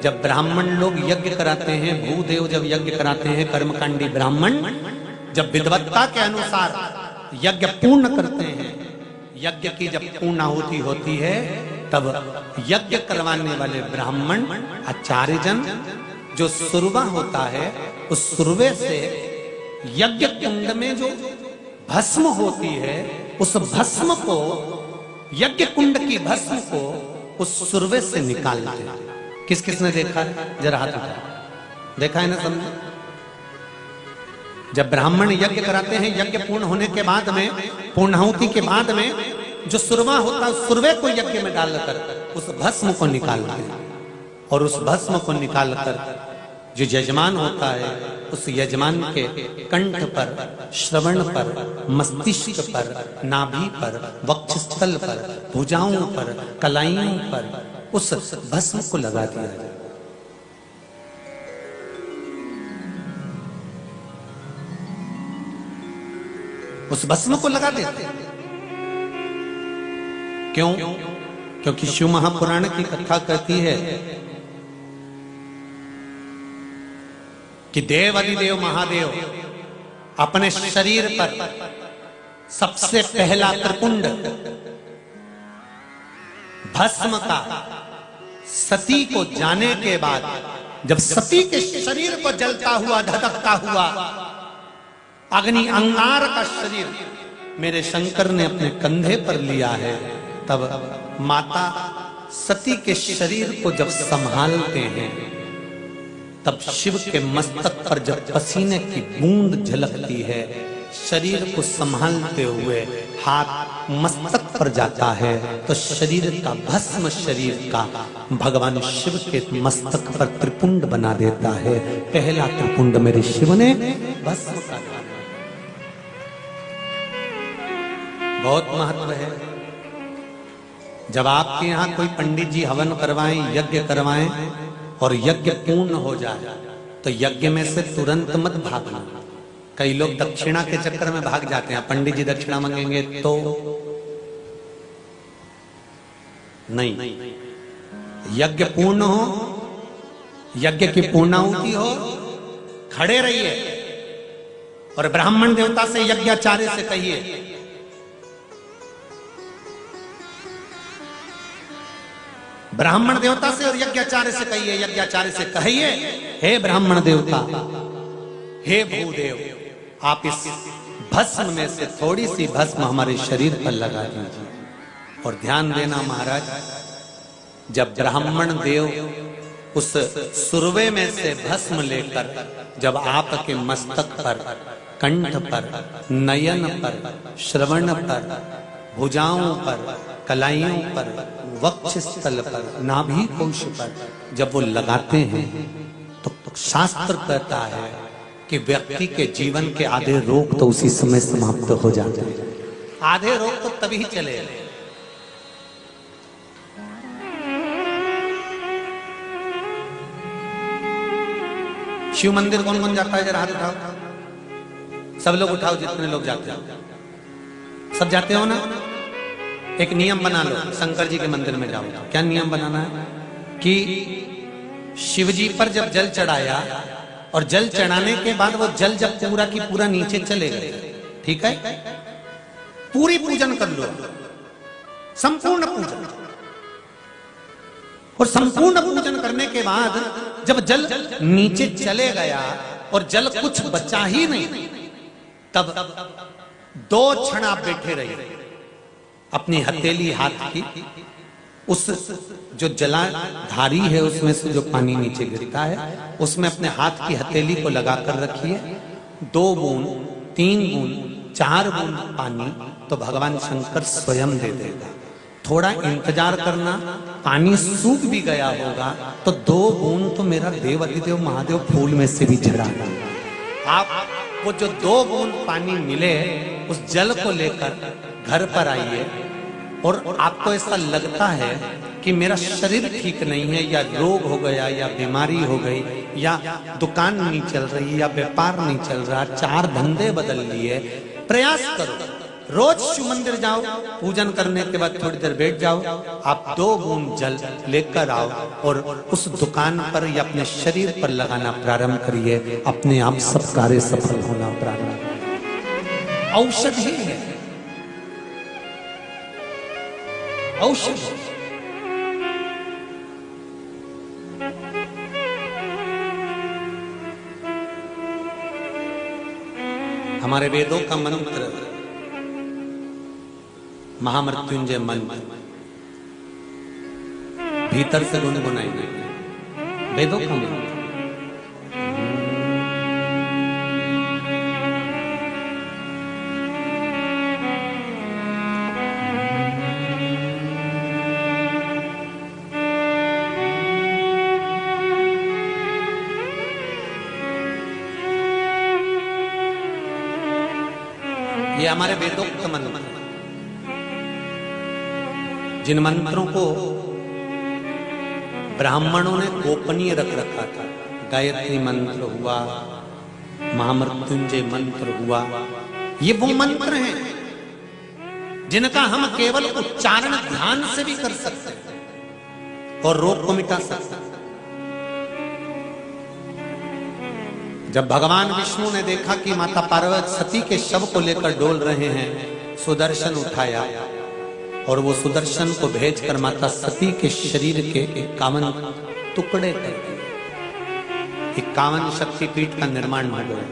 जब ब्राह्मण लोग यज्ञ कराते हैं, भूदेव जब यज्ञ कराते हैं, कर्मकांडी ब्राह्मण जब विद्वत्ता के अनुसार यज्ञ पूर्ण करते हैं, यज्ञ की जब पूर्णाहुति होती है, तब यज्ञ करवाने वाले ब्राह्मण आचार्य जन जो सुरवा होता है, उस सुरवे से यज्ञ कुंड में जो भस्म होती है, उस भस्म को, यज्ञ कुंड की भस्म को उस सुरवे से निकालते हैं। किस किस ने देखा है? जरा हाथ उठाओ। देखा है ना? समझे? जब ब्राह्मण यज्ञ कराते हैं, यज्ञ पूर्ण होने के बाद में, पूर्णाहुति के बाद में जो सुरवा होता है, उस सुरवे को यज्ञ में डालकर उस भस्म को निकालते हैं। और उस भस्म को निकालकर जो यजमान होता है, उस यजमान के कंठ पर, श्रवण पर, मस्तिष्क पर, नाभि पर, वक्षस्थल पर, भुजाओं पर, कलाइयों पर उस भस्म को लगा दिया जाए। उस भस्म को लगा देते। क्यों? क्योंकि शिव महापुराण की कथा कहती है कि देव अधिदेव महादेव अपने शरीर पर सबसे पहला त्रिपुंड भस्म का सती को जाने के बाद, जब सती के शरीर को जलता हुआ, धधकता हुआ अग्नि अंगार का शरीर मेरे शंकर ने अपने कंधे पर लिया है, तब माता सती के शरीर को जब संभालते हैं, तब शिव के मस्तक पर जब पसीने की बूंद झलकती है, शरीर को संभालते हुए हाथ मस्तक पर जाता है, तो शरीर का भस्म, शरीर का भगवान शिव के मस्तक पर त्रिपुंड बना देता है। पहला त्रिपुंड मेरे शिव ने भस्म का। बहुत महत्व है। जब आपके यहाँ कोई पंडित जी हवन करवाएं, यज्ञ करवाएं और यज्ञ पूर्ण हो जाए, तो यज्ञ में से तुरंत मत भागना। कई लोग दक्षिणा के चक्कर में भाग जाते हैं। पंडित जी दक्षिणा मांगेंगे तो नहीं, यज्ञ पूर्ण हो, यज्ञ की पूर्णाहुति हो, खड़े रहिए और ब्राह्मण देवता से, यज्ञाचार्य से कहिए, ब्राह्मण देवता से और यज्ञाचार्य से कहिए, यज्ञाचार्य से कहिए, हे ब्राह्मण देवता, हे भूदेव, आप इस भस्म में से थोड़ी सी भस्म हमारे शरीर पर लगा दीजिए। और ध्यान देना महाराज, जब ब्राह्मण देव उस सुरवे में से भस्म लेकर जब आपके मस्तक पर, कंठ पर, नयन पर, श्रवण पर, भुजाओं पर, कलाइयों पर, वक्षस्थल पर, नाभि कोश पर जब वो लगाते हैं, तो शास्त्र कहता है कि व्यक्ति के जीवन के आधे रोग तो उसी समय समाप्त हो जाते हैं। आधे रोग तो तभी चले। शिव मंदिर कौन कौन जाता है? जरा हाथ उठाओ। सब लोग उठाओ, जितने लोग जाते हो। सब जाते हो ना? एक नियम बना लो, शंकर जी के मंदिर में जाओ। क्या नियम बनाना है? कि शिव जी पर जब जल चढ़ाया और जल चढ़ाने के बाद वो जल जब पूरा की पूरा नीचे चले गए, ठीक है, पूरी पूजन कर लो, संपूर्ण पूजन। और संपूर्ण पूजन करने के बाद जब जल नीचे चले गया और जल कुछ बचा ही नहीं, तब 2 क्षण आप बैठे रहिए, अपनी हथेली हाथ की उस जो जलाधारी है उसमें से जो पानी नीचे गिरता है उसमें अपने हाथ की हथेली को लगाकर रखिए। 2 बूंद, 3 बूंद, 4 बूंद पानी तो भगवान शंकर स्वयं दे देगा। थोड़ा इंतजार करना, पानी सूख भी गया होगा तो 2 बूंद तो मेरा देव अधिदेव महादेव फूल में से भी झड़ा देगा। आप वो जो 2 बूंद पानी मिले उस जल को लेकर घर पर आइए और आपको ऐसा लगता है कि मेरा शरीर ठीक नहीं है, या रोग हो गया, या बीमारी हो गई, या दुकान नहीं चल रही, या व्यापार नहीं चल रहा, 4 धंधे बदल लिए, प्रयास करो, रोज शिव मंदिर जाओ, पूजन करने के बाद थोड़ी देर बैठ जाओ, आप 2 बूंद जल लेकर आओ और उस दुकान पर या अपने शरीर पर लगाना प्रारंभ करिए, अपने आप सब कार्य सफल होना प्रारंभ। औषधि है, औषधि। हमारे वेदों का मंत्र महामृत्युंजय मंत्र भीतर से गुनगुनाएंगे, वेदों का मंत्र। ये हमारे वेदोक्त मंत्र, जिन मंत्रों को ब्राह्मणों ने गोपनीय रख रखा था। गायत्री मंत्र हुआ, महामृत्युंजय मंत्र हुआ, ये वो मंत्र हैं जिनका हम केवल उच्चारण ध्यान से भी कर सकते हैं और रोग को मिटा सकते हैं। जब भगवान विष्णु ने देखा कि माता पार्वती सती के शव को लेकर डोल रहे हैं, सुदर्शन उठाया और वो सुदर्शन को भेजकर माता सती के शरीर के 51 टुकड़े कर दिए। 51 शक्तिपीठ का निर्माण हुआ।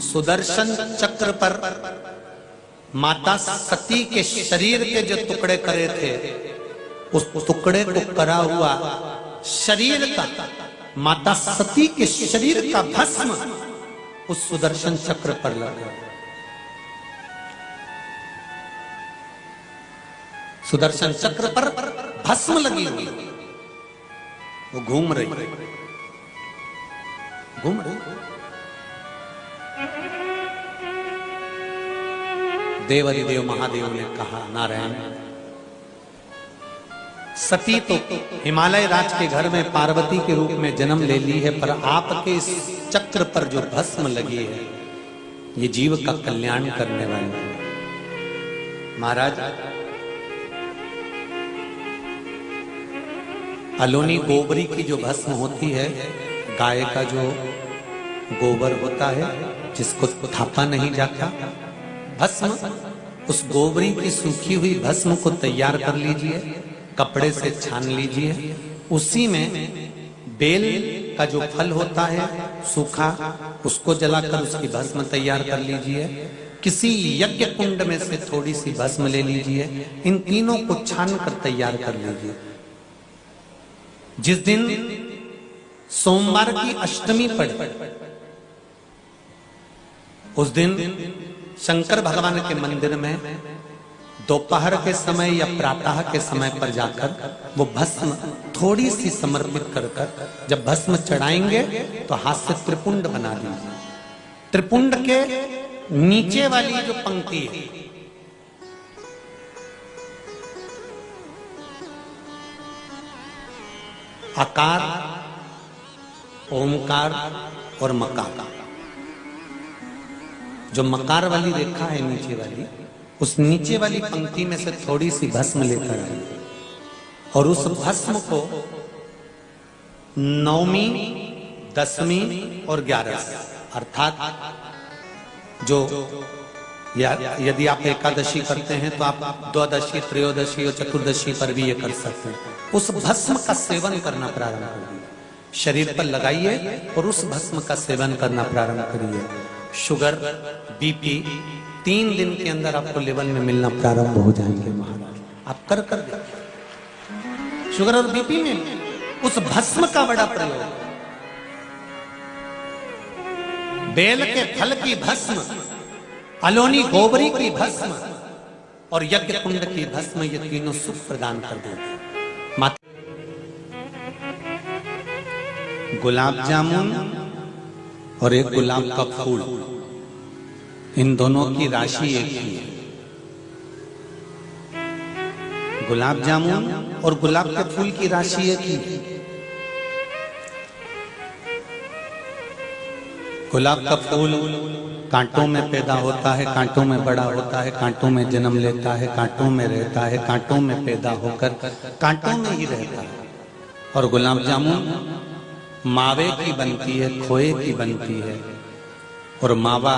सुदर्शन चक्र पर माता सती के शरीर के जो टुकड़े करे थे, उस टुकड़े को करा हुआ शरीर का, माता सती के शरीर का भस्म उस सुदर्शन चक्र पर लगा। सुदर्शन चक्र पर भस्म लगी हुई, वो घूम रही। देवाधिदेव महादेव ने कहा, नारायण, सती तो हिमालय राज के घर में पार्वती के रूप में जन्म ले ली है, पर आपके इस चक्र पर जो भस्म लगी है ये जीव का कल्याण करने वाली है। महाराज, अलोनी गोबरी की जो भस्म होती है, गाय का जो गोबर होता है जिसको थापा नहीं जाता, भस्म, उस गोबरी की सूखी हुई भस्म को तैयार कर लीजिए, कपड़े से छान लीजिए, उसी में बेल का जो फल होता है सूखा, उसको जलाकर उसकी भस्म तैयार कर लीजिए। किसी यज्ञ कुंड में से थोड़ी सी भस्म ले लीजिए, इन तीनों को छान कर तैयार कर लीजिए। जिस दिन सोमवार की अष्टमी पड़े, उस दिन शंकर भगवान के मंदिर में दोपहर के समय या प्रातः के समय पर जाकर वो भस्म थोड़ी सी समर्पित कर कर जब भस्म चढ़ाएंगे तो हाथ से त्रिपुंड बना दीजिए। त्रिपुंड के नीचे वाली जो पंक्ति है, आकार, ओमकार और मकार, जो मकार वाली रेखा है नीचे वाली, उस नीचे वाली पंक्ति में से थोड़ी सी भस्म लेकर आई और उस भस्म को 9वीं, 10वीं और 11वीं, अर्थात जो या यदि आप एकादशी करते हैं तो आप द्वादशी, त्रयोदशी और चतुर्दशी पर भी ये कर सकते हैं। उस भस्म का सेवन करना प्रारंभ करिए, शरीर पर लगाइए और उस भस्म का सेवन करना प्रारंभ करिए। शुगर, बीपी 3 दिन के अंदर आपको लेवल में मिलना प्रारंभ हो जाएंगे महाराज। आप कर देखिए, शुगर और बीपी में उस भस्म का बड़ा प्रयोग। बेल के फल की भस्म, अलोनी गोबरी की भस्म और यज्ञ कुंड की भस्म, ये तीनों सुख प्रदान कर देते। गुलाब जामुन और एक गुलाब का फूल, इन दोनों की राशि एक ही है। गुलाब जामुन और गुलाब के फूल की राशि एक ही है। गुलाब का फूल कांटों में पैदा होता है, कांटों में बड़ा होता है, कांटों में जन्म लेता है, कांटों में रहता है, कांटों में पैदा होकर कांटों में ही रहता है। और गुलाब जामुन मावे की बनती है, खोए की बनती है, और मावा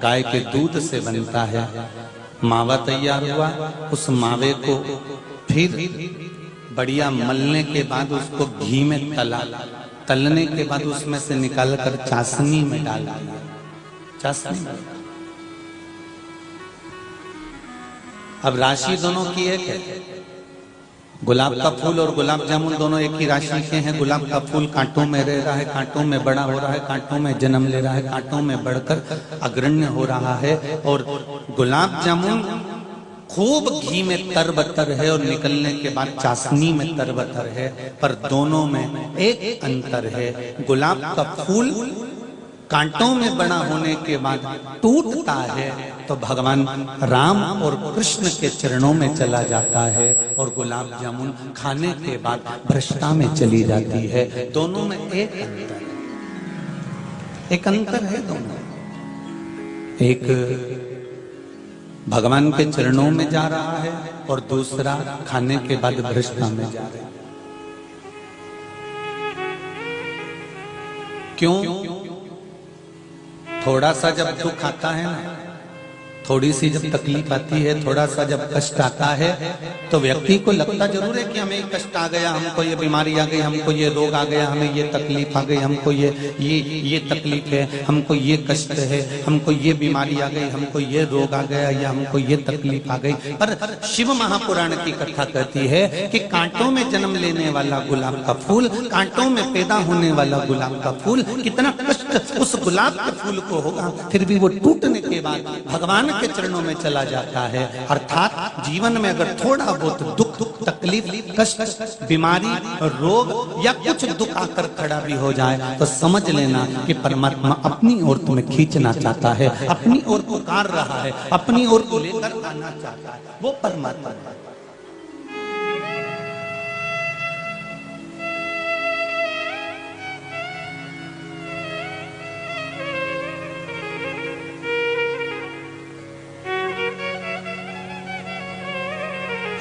गाय के दूध से बनता है। मावा तैयार हुआ, उस मावे को फिर बढ़िया मलने के बाद उसको घी में तलने के बाद उसमें से निकालकर चाशनी में डाल दिया। चाशनी में अब राशि दोनों की एक है। गुलाब का फूल और गुलाब जामुन दोनों एक ही राशि के हैं। गुलाब का फूल कांटों में रह रहा है, कांटों में बड़ा हो रहा है, कांटों में जन्म ले रहा है, कांटों में बढ़कर अग्रण्य हो रहा है। और गुलाब जामुन खूब घी में तरबतर है और निकलने के बाद चाशनी में तरबतर है, पर दोनों में एक अंतर है। गुलाब का फूल कांटों में बड़ा होने के बाद टूटता है तो भगवान राम और कृष्ण के चरणों में चला जाता है, और गुलाब जामुन खाने के बाद भ्रष्टा में चली जाती है। दोनों में एक अंतर है, एक अंतर है दोनों। एक भगवान के चरणों में जा रहा है और दूसरा खाने के बाद भ्रष्टा में जा रहा है। क्यों? थोड़ा सा जब दुख आता है ना, थोड़ी सी जब तकलीफ आती है, थोड़ा सा जब कष्ट आता है, तो व्यक्ति को लगता जरूर है कि हमें कष्ट आ गया, हमको ये बीमारी आ गई, हमको ये रोग आ गया, हमें ये तकलीफ आ गई, हमको ये तकलीफ है, हमको ये कष्ट है, हमको ये बीमारी आ गई, हमको ये रोग आ गया, या हमको ये तकलीफ आ गई। पर शिव महापुराण की कथा कहती है कि कांटों में जन्म लेने वाला गुलाब का फूल, कांटों में पैदा होने वाला गुलाब का फूल, कितना कष्ट उस गुलाब के फूल को होगा, फिर भी वो टूटने के बाद भगवान के चरणों में चला जाता है। अर्थात जीवन में अगर थोड़ा बहुत दुख, तकलीफ, कष्ट, बीमारी, रोग या कुछ दुख आकर खड़ा भी हो जाए, तो समझ लेना कि परमात्मा अपनी ओर तुम्हें खींचना चाहता है, अपनी ओर पुकार रहा है, अपनी ओर को लेकर आना चाहता है। वो परमात्मा है।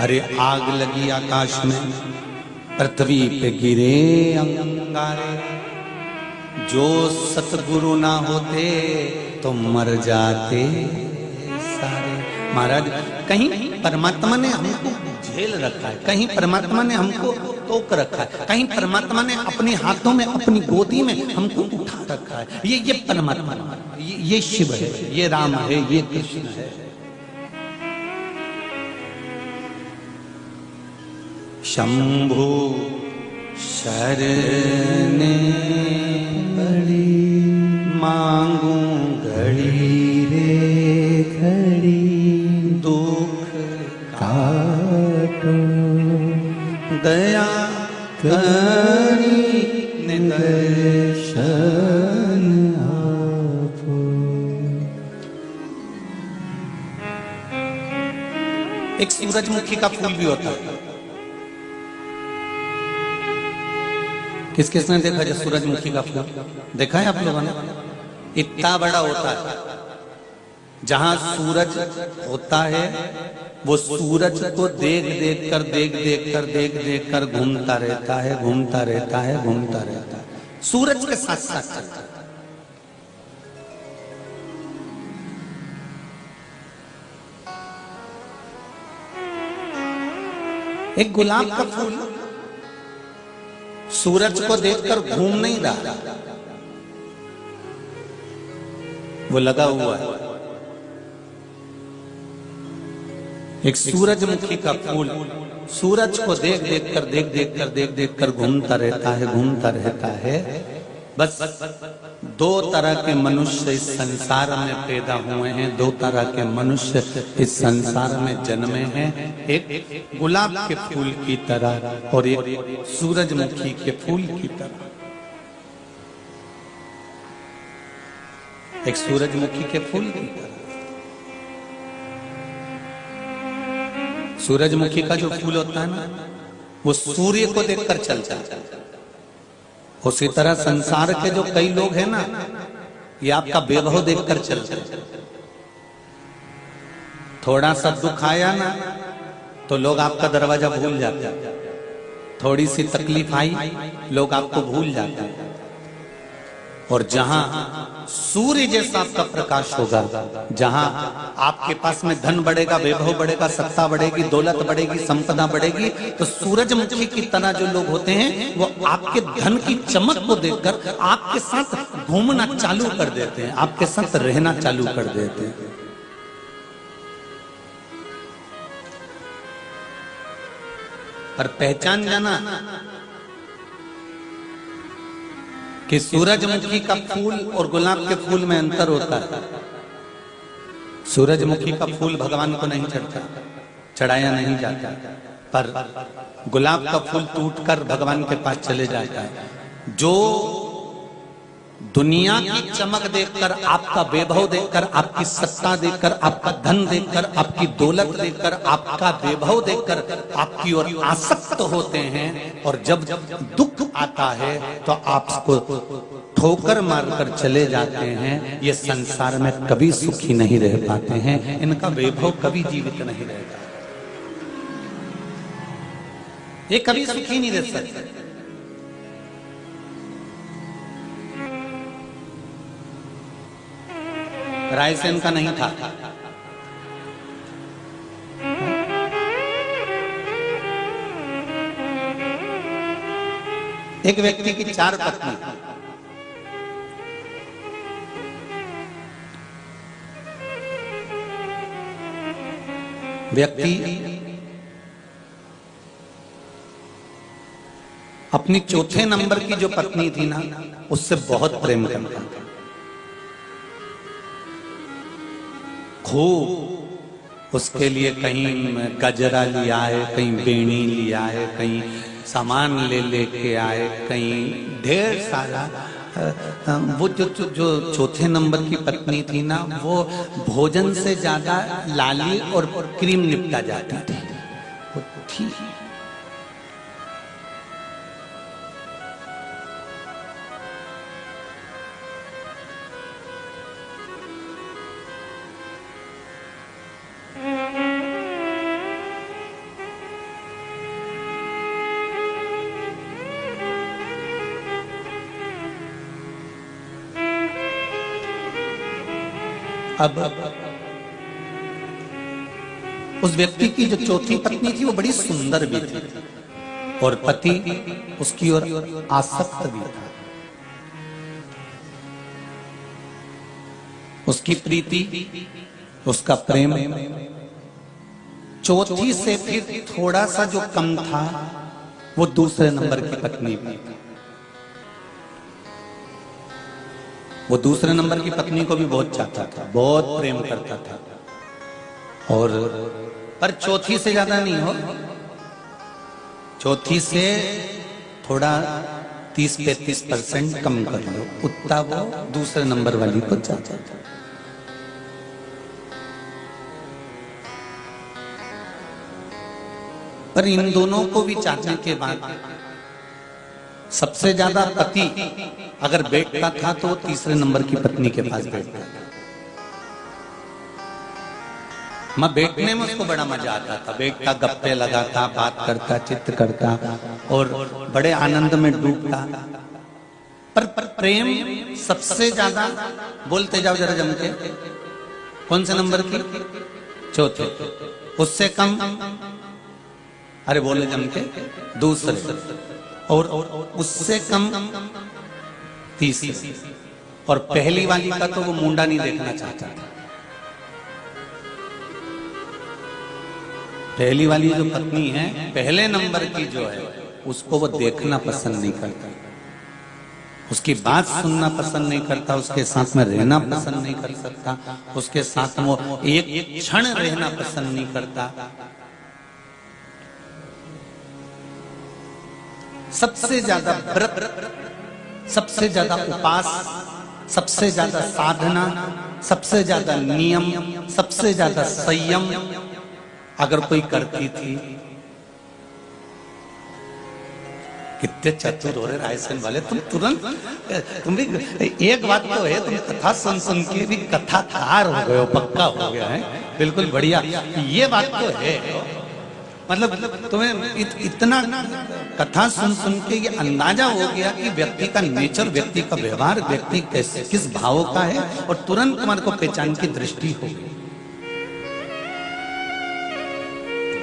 अरे आग लगी आकाश में, पृथ्वी पे गिरे अंगारे, जो सतगुरु ना होते तो मर जाते सारे। महाराज, कहीं परमात्मा ने हमको झेल रखा है, कहीं परमात्मा ने हमको तोक रखा है, कहीं परमात्मा ने अपने हाथों में, अपनी गोदी में हमको उठा रखा है। ये परमात्मा, ये शिव है, ये राम है, ये कृष्ण है। शंभु शरण बड़ी, मांगू घड़ी रे घड़ी, दुख काटो दया करी दर्शन आपो। एक सूरजमुखी का फूल भी होता है। किस किसने देखा जो सूरजमुखी का फूल देखा है आप लोगों ने? इतना बड़ा होता है, जहां सूरज होता है वो सूरज को देख देख कर घूमता रहता है, घूमता रहता है, घूमता रहता है, सूरज के साथ साथ चलता है। एक गुलाब का फूल सूरज को देखकर घूम नहीं रहा, वो लगा हुआ है। एक सूरजमुखी का फूल सूरज को देख देख कर घूमता रहता है। बस दो तरह के मनुष्य इस संसार में पैदा हुए हैं, दो तरह के मनुष्य इस संसार में जन्मे हैं, एक गुलाब के फूल की तरह और एक सूरजमुखी के फूल की तरह। एक सूरजमुखी के फूल की तरह। सूरजमुखी का जो फूल होता है ना, वो सूर्य को देखकर चलता है। उसी तरह संसार के जो कई लोग हैं ना, ये आपका वैभव देखकर चलते हैं। थोड़ा सा दुख आया ना तो लोग आपका दरवाजा भूल जाते हैं, थोड़ी सी तकलीफ आई लोग आपको भूल जाते हैं। और जहां सूर्य जैसा आपका प्रकाश होगा, जहां आपके पास में धन बढ़ेगा, वैभव बढ़ेगा, सत्ता बढ़ेगी, दौलत बढ़ेगी, संपदा बढ़ेगी, तो सूरजमुखी की तरह जो लोग होते हैं वो आपके धन की चमक को देखकर आपके साथ घूमना चालू कर देते हैं, आपके साथ रहना चालू कर देते हैं। पर पहचान जाना कि सूरजमुखी का फूल और गुलाब के फूल में अंतर होता है। सूरजमुखी का फूल भगवान को नहीं चढ़ता, चढ़ाया नहीं जाता, पर गुलाब का फूल टूटकर भगवान के पास चले जाता है। जो दुनिया की चमक देखकर, आपका वैभव देखकर, आपकी सत्ता देखकर, आपका धन देखकर, आपकी दौलत देखकर, आपका वैभव देखकर आपकी ओर आसक्त होते हैं, और जब दुख आता है तो आपको ठोकर मारकर चले जाते हैं, ये संसार में कभी सुखी नहीं रह पाते हैं, इनका वैभव कभी जीवित नहीं रहेगा, ये कभी सुखी नहीं रह सकते। रायसेन का नहीं था, एक व्यक्ति की 4 पत्नी, व्यक्ति अपनी चौथे नंबर की जो पत्नी थी ना, उससे बहुत प्रेम करता था, खूब उसके लिए कहीं गजरा लिया है, कहीं बेणी लिया है, कहीं सामान ले लेके आए, कहीं ढेर सारा। वो जो चौथे नंबर की पत्नी थी ना, वो भोजन से ज्यादा लाली और क्रीम निपटा जाती थी, वो थी। अब उस व्यक्ति की जो चौथी पत्नी थी वो बड़ी सुंदर भी थी, और पति उसकी ओर आसक्त भी था। उसकी प्रीति, उसका प्रेम चौथी से फिर थोड़ा सा जो कम था, वो दूसरे नंबर की पत्नी भी। वो दूसरे नंबर की पत्नी को भी बहुत चाहता था, बहुत प्रेम करता था, और पर चौथी से ज्यादा नहीं हो, चौथी से थोड़ा 30-35% कम कर लो, उतना वो दूसरे नंबर वाली को चाहता था। पर इन दोनों को भी चाहने के बाद सबसे ज्यादा पति अगर बैठता था तो तीसरे नंबर की पत्नी के पास बैठता था। मैं बैठने में उसको बड़ा मजा आता था, बैठता, गप्पे लगाता, बात करता, चित्र करता और बड़े आनंद में डूबता। पर प्रेम सबसे ज्यादा, बोलते जाओ जरा जम के, कौन से नंबर की? चौथे। उससे कम अरे बोले जम के दूसरे, और उससे कम तीसरे, और पहली वाली का तो वो मुंडा नहीं देखना चाहता था। पहली वाली जो पत्नी है, पहले नंबर की जो है, उसको वो देखना पसंद नहीं करता, उसकी बात सुनना पसंद नहीं करता, उसके साथ में रहना पसंद नहीं कर सकता, उसके साथ में वो एक क्षण रहना पसंद नहीं करता। सबसे ज्यादा व्रत, सबसे ज्यादा उपास, सबसे ज्यादा साधना, सबसे ज्यादा नियम, सबसे ज्यादा संयम अगर कोई करती थी। कितने चतुर हो रहे रायसेन वाले, तुम तुरंत, तुम भी एक बात तो है, तुम कथा सुन सुन के भी कथाकार हो गए हो, पक्का हो गया है, बिल्कुल बढ़िया। ये बात तो है, मतलब तुम्हें इतना कथा सुन सुन के ये अंदाजा हो गया कि व्यक्ति का नेचर, व्यक्ति का व्यवहार, व्यक्ति कैसे किस भाव का है, और तुरंत तुम्हारे को पहचान की दृष्टि हो गई।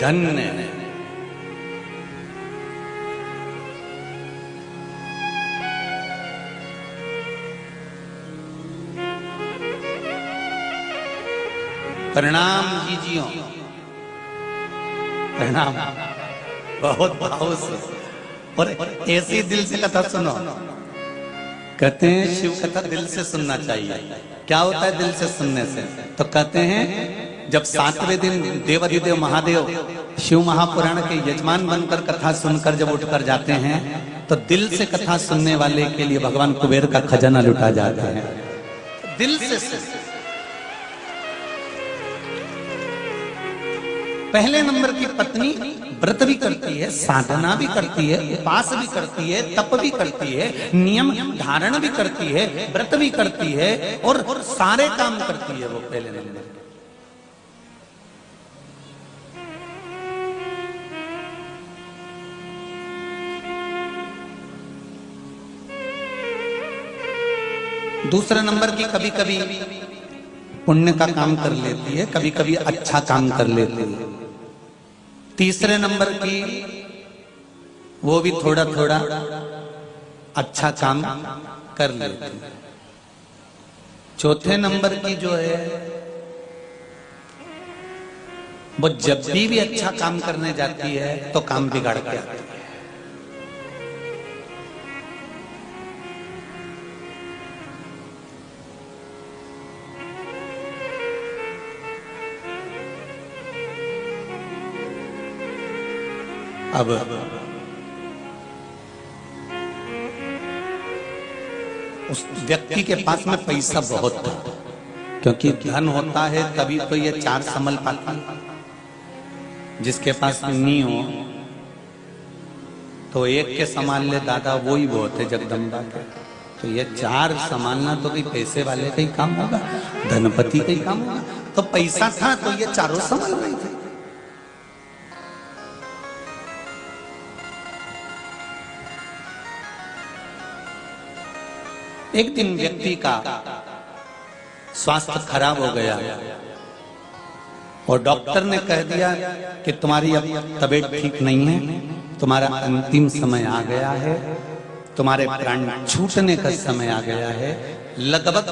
धन्य है। प्रणाम कीजिए, प्रणाम, बहुत भाव से, और ऐसी दिल से कथा सुनो। कहते हैं शिव कथा दिल से सुनना चाहिए। क्या होता है दिल से सुनने से? तो कहते हैं जब 7वें दिन देवाधिदेव महादेव शिव महापुराण के यजमान बनकर कथा सुनकर जब उठकर जाते हैं, तो दिल से कथा सुनने वाले के लिए भगवान कुबेर का खजाना लुटा जाता है। दिल से। पहले नंबर की पत्नी व्रत भी करती है, साधना भी करती है, उपास भी करती है, तप भी करती है, नियम धारण भी करती है, व्रत भी करती है, और सारे काम करती है वो पहले नंबर। दूसरे नंबर की कभी कभी पुण्य का काम कर लेती है, कभी कभी अच्छा काम कर लेती है। तीसरे नंबर की वो भी थोड़ा थोड़ा अच्छा काम कर लेती है। चौथे नंबर की जो है वो जब भी अच्छा काम करने जाती है तो काम बिगाड़ के आती है। अब उस व्यक्ति के पास में पैसा बहुत था, क्योंकि धन होता है तभी तो ये चार संभल पाता। जिसके पास में नहीं हो तो एक के संभाल ले दादा, वो ही बहुत है जगदम्बा के। तो ये चार संभालना तो कोई पैसे वाले का ही काम होगा, धनपति का ही काम होगा। तो पैसा था तो ये चारों संभाल रहे थे। एक दिन व्यक्ति का स्वास्थ्य खराब हो गया और डॉक्टर ने कह दिया कि तुम्हारी अब तबीयत ठीक नहीं है, तुम्हारा अंतिम समय आ गया है, तुम्हारे प्राण छूटने का समय आ गया है। लगभग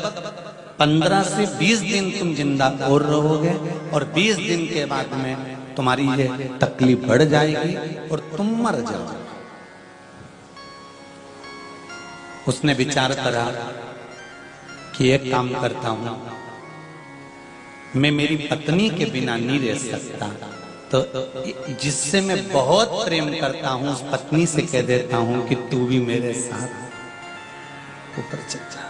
15 से 20 दिन तुम जिंदा और रहोगे, और 20 दिन के बाद में तुम्हारी ये तकलीफ बढ़ जाएगी और तुम मर जाओगे। उसने विचार करा कि एक काम करता हूं, मैं मेरी पत्नी के बिना नहीं रह सकता, तो जिससे मैं बहुत प्रेम करता हूं उस पत्नी से कह देता हूं कि तू भी मेरे साथ ऊपर चल जा।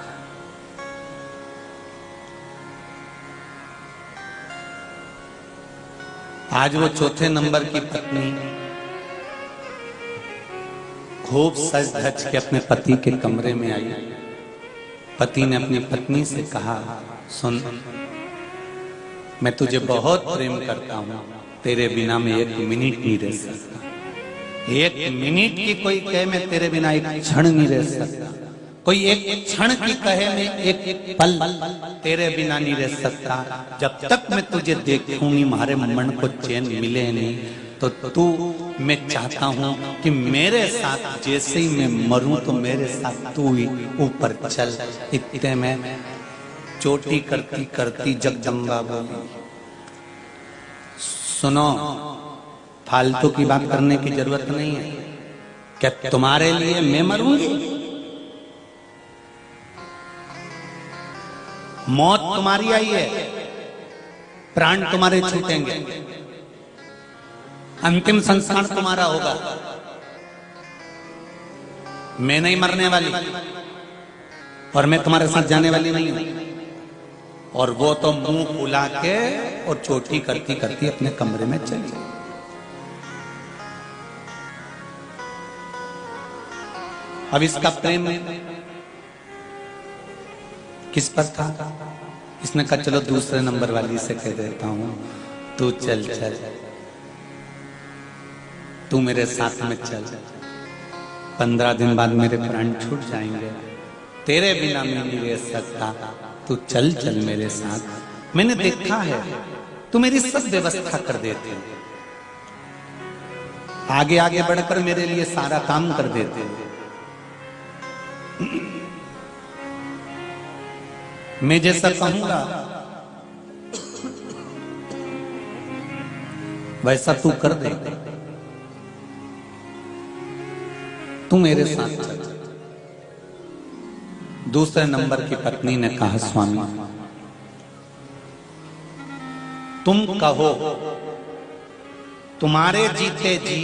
आज वो चौथे नंबर की पत्नी खूब सज धज के अपने पति के कमरे में आई। पति ने अपनी पत्नी से कहा, सुन, मैं तुझे बहुत प्रेम करता हूं, तेरे बिना मैं एक मिनट नहीं रह सकता। एक मिनट की कोई कहे मैं तेरे बिना एक क्षण नहीं रह सकता, कोई एक क्षण की कहे मैं एक पल तेरे बिना नहीं रह सकता। जब तक मैं तुझे देखूंगी, हमारे मन को चैन मिले नहीं, तो तू, मैं चाहता हूं कि मेरे साथ जैसे ही मैं मरूं तो मेरे साथ तू ही ऊपर चल। इतने में चोटी करती करती जगदम्बा बोली, सुनो, फालतू की बात करने की जरूरत नहीं है। क्या तुम्हारे लिए मैं मरूंगी? मौत तुम्हारी आई है, प्राण तुम्हारे छूटेंगे, अंतिम संस्कार तुम्हारा होगा। मैं नहीं मरने वाली और मैं तुम्हारे साथ जाने वाली नहीं हूं। और वो तो मुंह फुला के और चोटी करती करती अपने कमरे में चली। अब इसका प्रेम किस पर था? इसने कहा चलो दूसरे नंबर वाली से कह देता हूं, तू चल चल, तू मेरे साथ में चल। 15 दिन बाद मेरे प्राण छूट जाएंगे, तेरे बिना मैं नहीं रह सकता, तू चल चल मेरे साथ। मैंने देखा है तू मेरी सब व्यवस्था कर देते, आगे आगे बढ़कर मेरे लिए सारा काम कर देते। मैं जैसा कहूंगा वैसा तू कर दे, तू मेरे साथ चल। दूसरे नंबर की पत्नी ने कहा, स्वामी तुम कहो, तुम्हारे जीते जी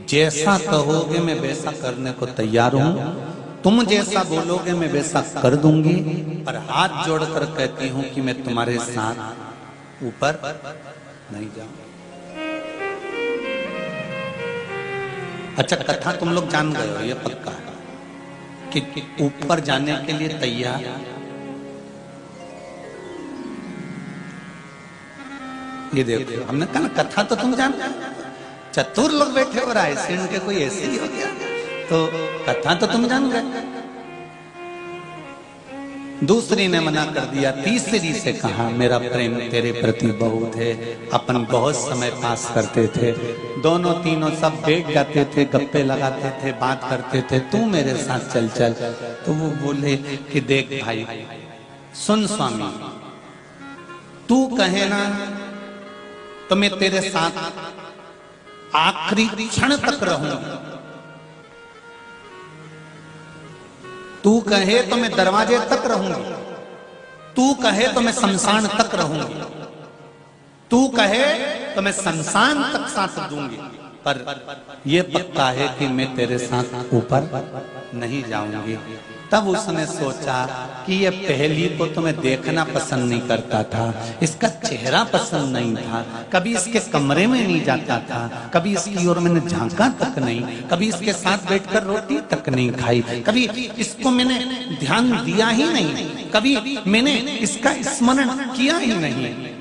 जैसा कहोगे मैं वैसा करने को तैयार हूं, तुम जैसा बोलोगे मैं वैसा कर दूंगी, पर हाथ जोड़कर कहती हूं कि मैं तुम्हारे साथ ऊपर नहीं जाऊं। अच्छा, कथा तुम लोग जान गए हो, ये पक्का है कि ऊपर जाने के लिए तैयार। ये देखो, हमने कहा ना कथा तो तुम जान गए, चतुर लोग बैठे हो, रायसेन के कोई ऐसे ही हो गया, तो कथा तो तुम जान गए। दूसरी ने मना कर दिया, तीसरी से कहा मेरा प्रेम तेरे प्रति बहुत है, अपन बहुत समय पास करते थे, दोनों तीनों सब बैठ जाते थे, गप्पे लगाते थे, बात करते थे, तू मेरे साथ चल चल। तो वो बोले कि देख भाई सुन स्वामी, तू कहे ना तो मैं तेरे साथ आखिरी क्षण तक रहूंगा, तू कहे तो मैं दरवाजे तक रहूंगी, तू कहे तो मैं शमशान तक रहूंगी, तू कहे तो मैं शमशान तक साथ दूंगी, पर यह पक्का है कि मैं तेरे साथ ऊपर नहीं जाऊंगी। तब उसने सोचा कि ये पहली को तो मैं देखना पसंद नहीं करता था, इसका चेहरा पसंद नहीं था, कभी इसके कमरे में नहीं जाता था, कभी इसकी ओर मैंने झांका तक नहीं, कभी इसके साथ बैठकर रोटी तक नहीं खाई, कभी इसको मैंने ध्यान दिया ही नहीं, कभी मैंने इसका स्मरण किया ही नहीं।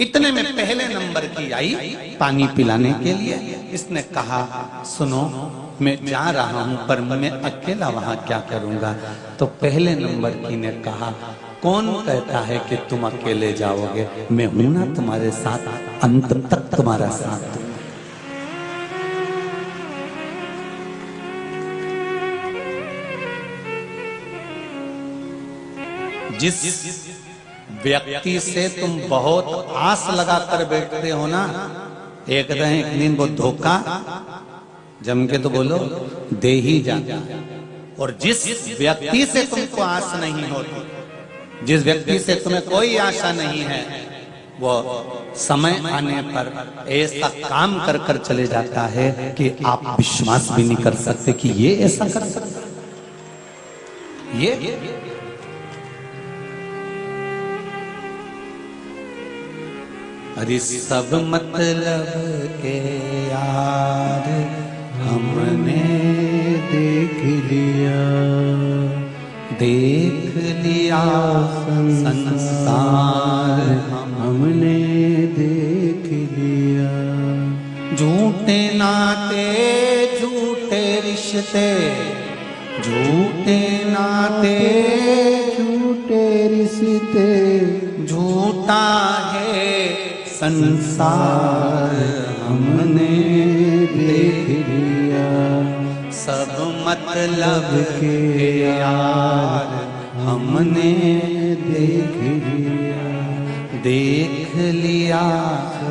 इतने में पहले नंबर की आई पानी पिलाने के लिए। इसने कहा सुनो, मैं जा रहा हूं पर मैं अकेला वहां क्या करूंगा। तो पहले नंबर की ने कहा, कौन कहता है कि तुम अकेले जाओगे, मैं हूं ना तुम्हारे साथ, अंत तक तुम्हारा साथ। जिस व्यक्ति से तुम बहुत आस लगाकर बैठते हो ना, एक दिन वो धोखा जम के तो बोलो दे ही जाता। और जिस व्यक्ति से तुमको आस नहीं होती, जिस व्यक्ति से तुम्हें कोई आशा नहीं है, वो समय आने पर ऐसा काम कर कर चले जाता है कि आप विश्वास भी नहीं कर सकते कि ये ऐसा कर सकता। ये अरे सब मतलब के यार हमने देख लिया संसार हमने देख लिया। झूठे नाते झूठे रिश्ते, झूठे नाते झूठे रिश्ते, झूठा है संसार हमने देख लिया, सब मतलब के यार हमने देख लिया, देख लिया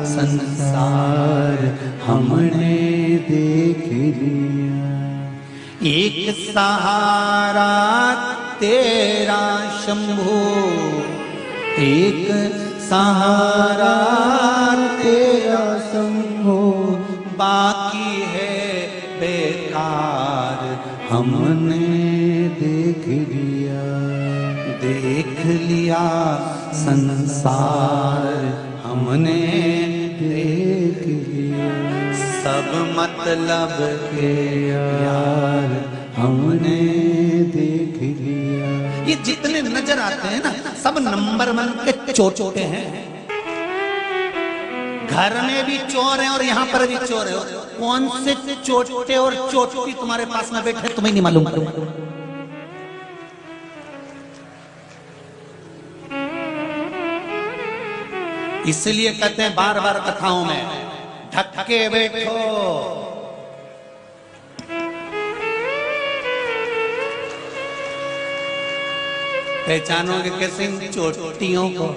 संसार हमने देख लिया। एक सहारा तेरा शंभू, एक सहारा तेरा शंभो, बाकी है बेकार हमने देख लिया, देख लिया संसार हमने देख लिया, सब मतलब के यार हमने देख लिया। ये जितने नजर आते हैं ना सब नंबर 1 के चोटे हैं। घर में भी चोर है और यहाँ पर भी चोर है। कौन से चोटे और चोटी तुम्हारे पास में बैठे तुम्हें नहीं मालूम। इसलिए कहते हैं बार बार कथाओं में ढक के बैठो। पहचानोगे कैसे इन चोटियों को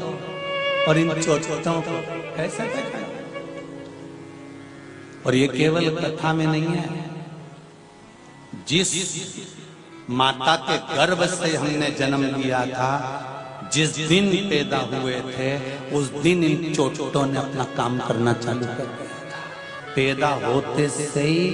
और इन चोटों को कैसे पहचानोगे? और ये केवल कथा में नहीं है। जिस माता के गर्भ से हमने जन्म लिया था, जिस दिन पैदा हुए थे, उस दिन इन चोटों ने अपना काम करना चालू कर दिया था। पैदा होते से ही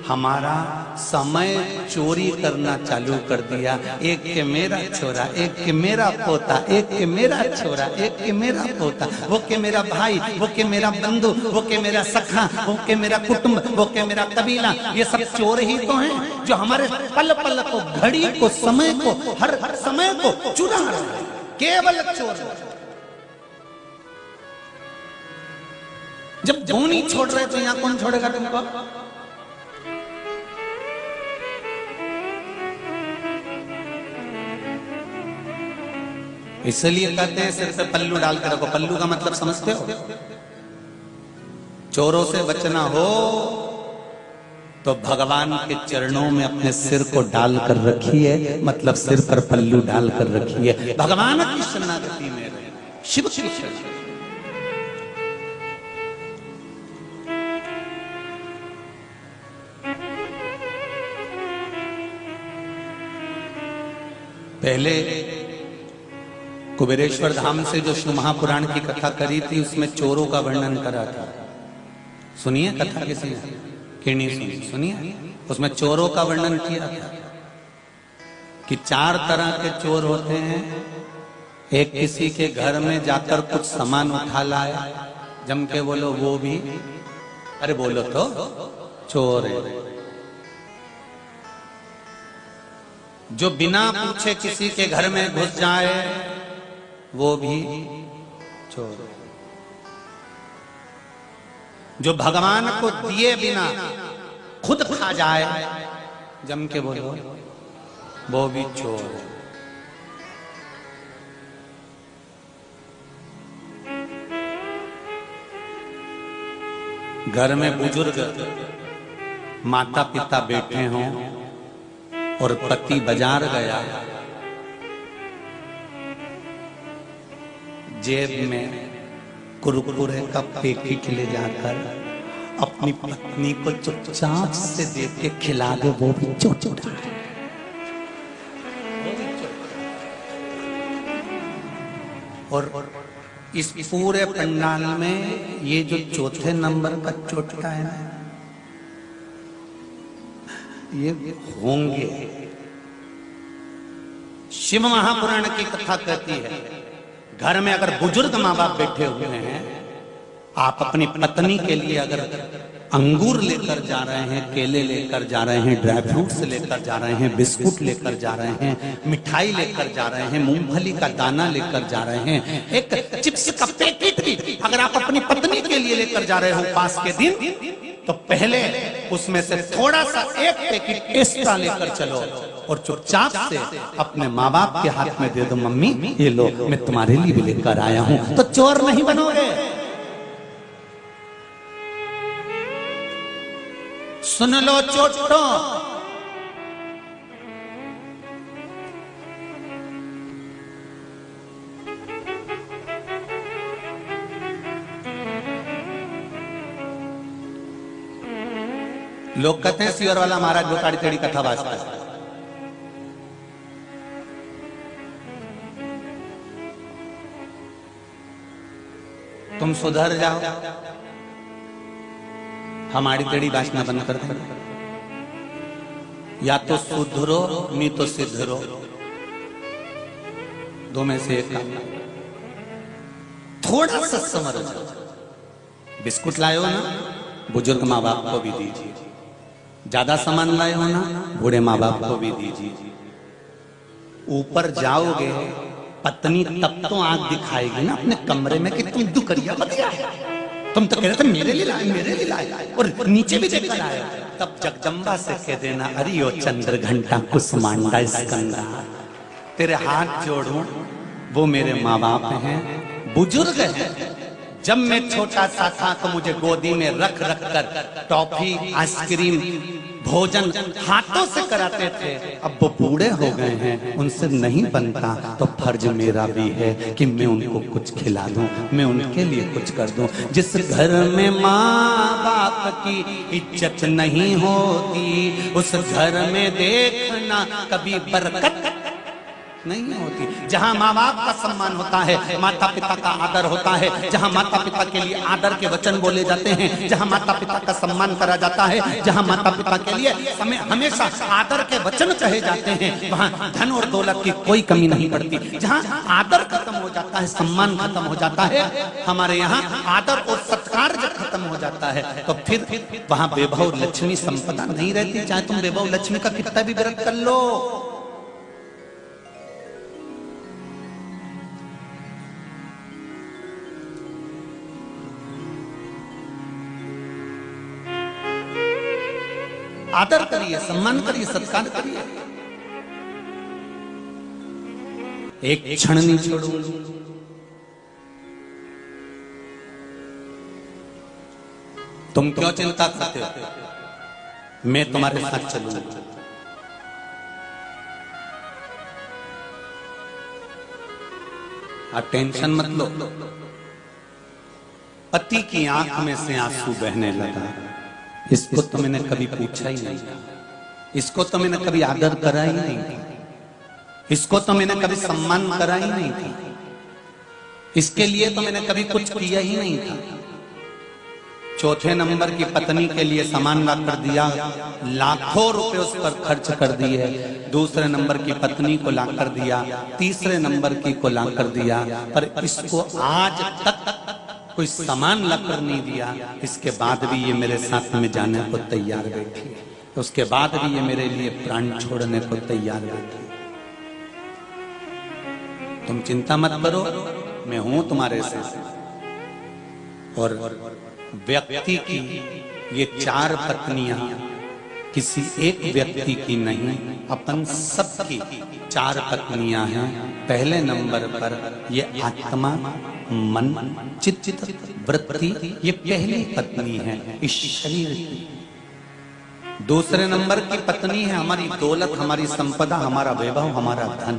हमारा समय चोरी करना चालू कर दिया। एक के मेरा छोरा, एक के मेरा पोता, एक के मेरा छोरा, एक के मेरा पोता, वो के मेरा भाई, वो के मेरा बंधु, वो के मेरा सखा, वो के मेरा कुटुंब, वो के मेरा कबीला। ये सब चोर ही तो हैं जो हमारे पल पल को, घड़ी को, समय को, हर समय को चुरा रहे हैं। केवल चोर। जब धोनी छोड़ रहे तो यहाँ कौन छोड़ेगा तुमको? इसलिए कहते हैं सिर पे पल्लू डाल के रखो। पल्लू का मतलब समझते हो? चोरों से बचना हो तो भगवान के चरणों में अपने सिर को डालकर रखिए, मतलब सिर पर पल्लू डालकर रखिए। भगवान की शरणागति में रहे, शिव की शरण। पहले कुबेरेश्वर धाम से जो शिव महापुराण की कथा करी थी, उसमें चोरों का वर्णन करा था। सुनिए कथा किसी ने कि नहीं सुनिए? उसमें चोरों का वर्णन किया था कि 4 तरह के चोर होते हैं। एक किसी के घर में जाकर कुछ सामान उठा लाए, जम के बोलो वो भी, अरे बोलो तो चोर है। जो बिना पूछे किसी के घर में घुस जाए, वो भी चोर। जो भगवान को दिए बिना खुद खा जाए, जम के बोलो वो भी चोर है। घर में बुजुर्ग माता पिता बैठे हों और पति बाजार गया, जेब में कुरकुरे का पैकेट ले जाकर अपनी पत्नी को चुपचाप से देख के खिला दे, वो भी चोर है। और इस पूरे पंडाल में ये जो चौथे नंबर का चोटका है ना, ये होंगे। शिव महापुराण की कथा कहती है, घर में अगर बुजुर्ग माँ बाप बैठे हुए हैं, आप अपनी पत्नी के लिए अगर अंगूर लेकर जा रहे हैं, केले लेकर जा रहे हैं, ड्राई फ्रूट्स लेकर जा रहे हैं, बिस्कुट लेकर जा रहे हैं, मिठाई लेकर जा रहे हैं, मूंगफली का दाना लेकर जा रहे हैं, एक चिप्स का पैकेट भी अगर आप अपनी पत्नी के लिए लेकर जा रहे हो पास के दिन, तो पहले उसमें से थोड़ा सा एक पैकेट एक्स्ट्रा लेकर चलो और चुपचाप से अपने माँ बाप के हाथ में दे दो, मम्मी ये लो मैं तुम्हारे लिए भी लेकर आया हूँ। तो चोर नहीं बनोगे। सुन लो चोटो, लोग कहते हैं सियर वाला महाराज जो ताड़ी तेड़ी कथा बाजता है। तुम सुधर जाओ, हमारी तेड़ी बाजना बंद कर दो, या तो सुधरो नहीं तो सिद्धरो, दो में से एक काम। थोड़ा सा समझ जाओ। बिस्कुट लाए हो ना, बुजुर्ग माँ बाप को भी दीजिए। ज्यादा सामान लाए हो ना, बूढ़े माँ बाप को भी दीजिए। ऊपर जाओगे पत्नी तब तो आंख दिखाएगी ना अपने कमरे में कि तुम दुकरिया बतिया है, तुम तो कह रहे थे मेरे लिए लाए, मेरे लिए लाए, और नीचे भी देकर आए। तब जगदम्बा से कह देना, अरे ओ चंद्र घंटा कुसमांडा स्कंदा, तेरे हाथ जोड़ूं, वो मेरे माँ बाप हैं, बुजुर्ग हैं। जब मैं छोटा सा था तो मुझे गोदी में रख रख कर टॉफी, आइसक्रीम, भोजन हाथों से कराते थे। अब वो बूढ़े हो गए हैं, उनसे नहीं बनता, तो फर्ज मेरा भी है कि मैं उनको कुछ खिला दूं, मैं उनके लिए कुछ कर दूं। जिस घर में माँ बाप की इज्जत नहीं होती, उस घर में देखना कभी बरकत नहीं होती। जहां माँ बाप का सम्मान होता है, माता पिता का आदर होता है, जहां माता पिता के लिए आदर के वचन बोले जाते हैं, जहां माता पिता का सम्मान करा जाता है, जहां माता पिता के लिए हमेशा आदर के वचन कहे जाते हैं, वहां धन और दौलत की कोई कमी नहीं पड़ती। जहां आदर खत्म हो जाता है, सम्मान खत्म हो जाता है, हमारे यहाँ आदर और सत्कार जब खत्म हो जाता है, तो फिर वहां वैभव लक्ष्मी संपदा नहीं रहती। चाहे तुम वैभव लक्ष्मी का कितना भी व्रत कर लो। आदर करिए, सम्मान करिए, सत्कार करिए। एक क्षण नहीं छोड़ो। तुम क्यों चिंता करते हो? मैं तुम्हारे साथ चलूंगा। आप टेंशन मत लो। पति की आंख में से आंसू बहने लगा, इसको तो मैंने कभी पूछा ही नहीं था, इसको तो मैंने कभी आदर करा ही नहीं था, इसको तो मैंने कभी सम्मान करा ही नहीं था, इसके लिए तो मैंने कभी कुछ किया ही नहीं था। चौथे नंबर की पत्नी के लिए सामान ला कर दिया, लाखों रुपए उस पर खर्च कर दिए। दूसरे नंबर की पत्नी को ला कर दिया, तीसरे नंबर की को ला कर दिया, पर इसको आज तक कोई सामान लाकर नहीं दिया। इसके बाद भी ये मेरे साथ में जाने को तैयार बैठी है, उसके बाद भी ये मेरे लिए प्राण छोड़ने को तैयार बैठी है। तुम चिंता मत करो, मैं हूं तुम्हारे साथ। और व्यक्ति की ये चार पत्नियां किसी एक व्यक्ति की नहीं, अपन सबकी चार पत्नियां हैं। पहले नंबर पर ये आत्मा, मन, चित्त, वृत्ति, ये पहली पत्नी है इस शरीर की। दूसरे नंबर की पत्नी है हमारी दौलत, हमारी संपदा, हमारा वैभव, हमारा धन।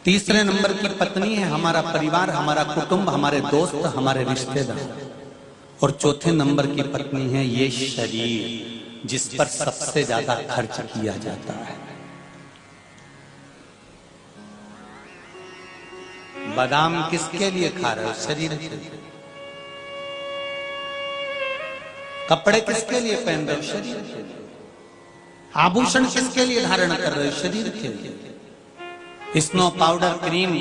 तीसरे नंबर की पत्नी है हमारा परिवार, हमारा कुटुंब, हमारे दोस्त, हमारे रिश्तेदार। और चौथे नंबर की पत्नी है ये शरीर, जिस पर सबसे ज्यादा खर्च किया जाता है। बादाम किसके लिए खा रहे हो? शरीर के लिए। कपड़े किसके लिए पहन रहे हो? शरीर के लिए। आभूषण किसके लिए धारण कर रहे हो? शरीर के लिए। स्नो पाउडर, क्रीम,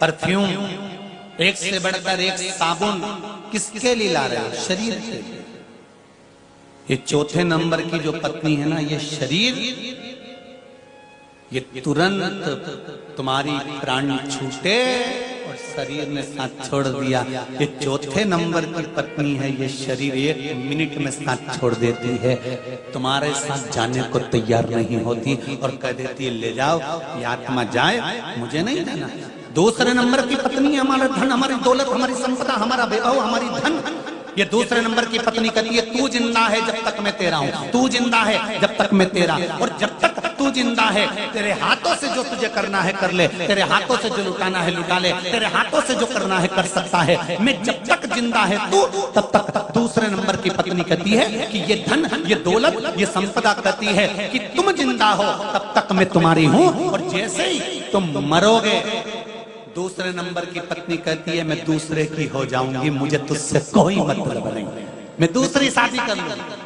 परफ्यूम, एक से बढ़कर एक साबुन किसके लिए ला रहे हो? शरीर के लिए। ये चौथे नंबर की जो पत्नी है ना, ये शरीर, ये तुरंत तुम्हारी प्राण छूटे और शरीर ने साथ छोड़ दिया। ये चौथे नंबर की पत्नी है, ये शरीर 1 मिनट में साथ छोड़ देती है, तुम्हारे साथ जाने को तैयार नहीं होती और कह देती है ले जाओ, ये आत्मा जाए, मुझे नहीं देना। दूसरे नंबर की पत्नी हमारा धन, हमारी दौलत, हमारी संपदा, हमारा वैभव, हमारी धन, ये दूसरे नंबर की पत्नी कहती है तू जिंदा है जब तक मैं तेरा हूं, तू जिंदा है जब तक मैं तेरा, और जब तक तू जिंदा है तेरे हाथों से जो तुझे करना है कर ले, तेरे हाथों से जो लुटाना है लुटा ले, तेरे हाथों से जो करना है कर सकता है, मैं जब तक जिंदा है तू तब तक। दूसरे नंबर की पत्नी कहती है कि ये धन, ये दौलत, ये संपदा कहती है कि तुम जिंदा हो तब तक मैं तुम्हारी हूं, और जैसे ही तुम मरोगे, दूसरे नंबर की पत्नी कहती है मैं दूसरे की हो जाऊंगी, मुझे तुझसे कोई मतलब नहीं, मैं दूसरी शादी कर लूंगी।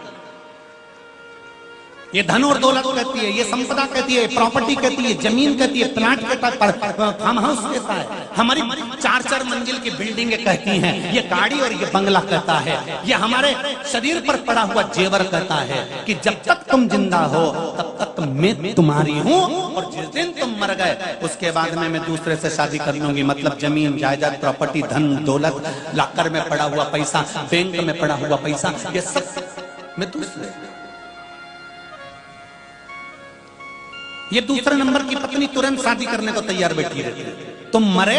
ये धन और दौलत कहती है, ये संपदा कहती है, प्रॉपर्टी कहती है, जमीन कहती है, प्लाट कहता है, फार्म हाउस कहता है, हमारी 4-4 मंजिल की बिल्डिंग कहती हैं, ये गाड़ी और ये बंगला कहता है, ये हमारे शरीर पर पड़ा हुआ जेवर कहता है कि जब तक तुम जिंदा हो तब तक मैं तुम्हारी हूं, और जिस दिन तुम मर गए उसके बाद में मैं दूसरे से शादी कर लूंगी। मतलब जमीन जायदाद, प्रॉपर्टी, धन दौलत, लॉकर में पड़ा हुआ पैसा, बैंक में पड़ा हुआ पैसा, ये सब मैं दूसरे। ये दूसरे नंबर की पत्नी तुरंत शादी करने को तैयार बैठी रहती है, तुम मरे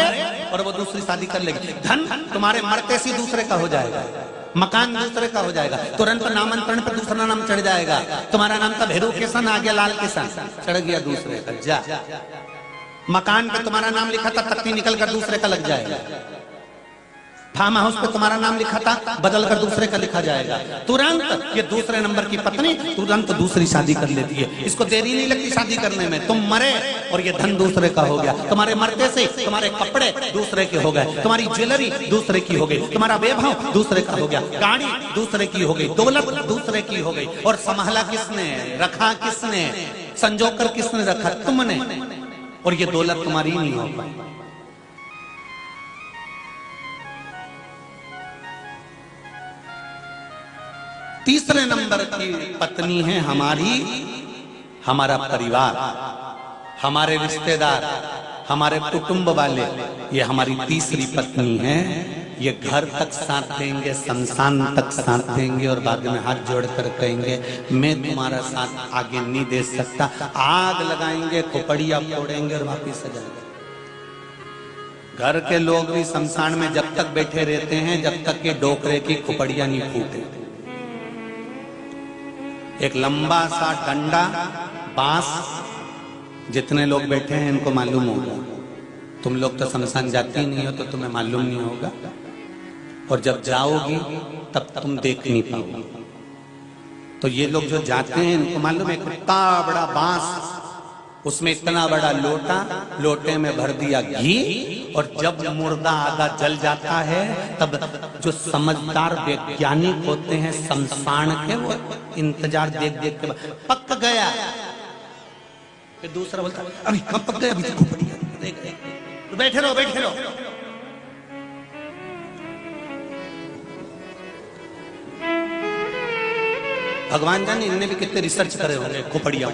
और वो दूसरी शादी कर लेगी। धन तुम्हारे मरते से दूसरे का हो जाएगा, मकान दूसरे का हो जाएगा, तुरंत नामांतरण पे दूसरा नाम चढ़ जाएगा, तुम्हारा नाम था भैरू किशन, आ गया लाल किशन, चढ़ गया दूसरे का। जा मकान पे तुम्हारा नाम लिखा था, तख्ती निकल कर दूसरे का लग जाएगा। फार्म हाउस पे तुम्हारा नाम लिखा था, बदल कर दूसरे का लिखा जाएगा। तुरंत ये दूसरे नंबर की पत्नी तुरंत दूसरी शादी कर लेती है, इसको देरी नहीं लगती शादी करने में। तुम मरे और ये धन दूसरे का हो गया, तुम्हारे मरते से तुम्हारे कपड़े दूसरे के हो गए, तुम्हारी ज्वेलरी दूसरे की हो गई, तुम्हारा वैभव दूसरे का हो गया, गाड़ी दूसरे की हो गई, दौलत दूसरे की हो गई, और संभाला किसने, रखा किसने, संजोकर किसने रखा, तुमने, और ये दौलत तुम्हारी नहीं हो पाई। तीसरे नंबर की पत्नी है हमारी, हमारा परिवार, हमारे रिश्तेदार, हमारे कुटुंब वाले, ये हमारी तीसरी पत्नी है। ये घर तक साथ देंगे, शमशान तक साथ देंगे, और बाद में हाथ जोड़कर कहेंगे मैं तुम्हारा साथ आगे नहीं दे सकता, आग लगाएंगे, खोपड़िया फोड़ेंगे और वापिस आ जाएंगे। घर के लोग भी शमशान में जब तक बैठे रहते हैं जब तक के डोकरे की खोपड़िया नहीं फूटे। एक लंबा सा डंडा, बांस, जितने लोग बैठे हैं इनको मालूम होगा, तुम लोग तो शमशान जाती नहीं हो तो तुम्हें मालूम नहीं होगा, और जब जाओगी तब तुम देख नहीं पाओगी। तो ये लोग जो जाते हैं इनको मालूम है, इतना बड़ा बांस, उसमें इतना बड़ा लोटा, लोटे में भर दिया घी, और जब मुर्दा आधा जल जाता है तब जो समझदार वैज्ञानिक होते हैं शमशान के, वो इंतजार देख देख के पक गया, फिर दूसरा बोलता अभी कब पक गया, अभी तो खोपड़िया, बैठे रहो बैठे रहो। भगवान जाने इनने भी कितने रिसर्च करे होंगे खोपड़िया।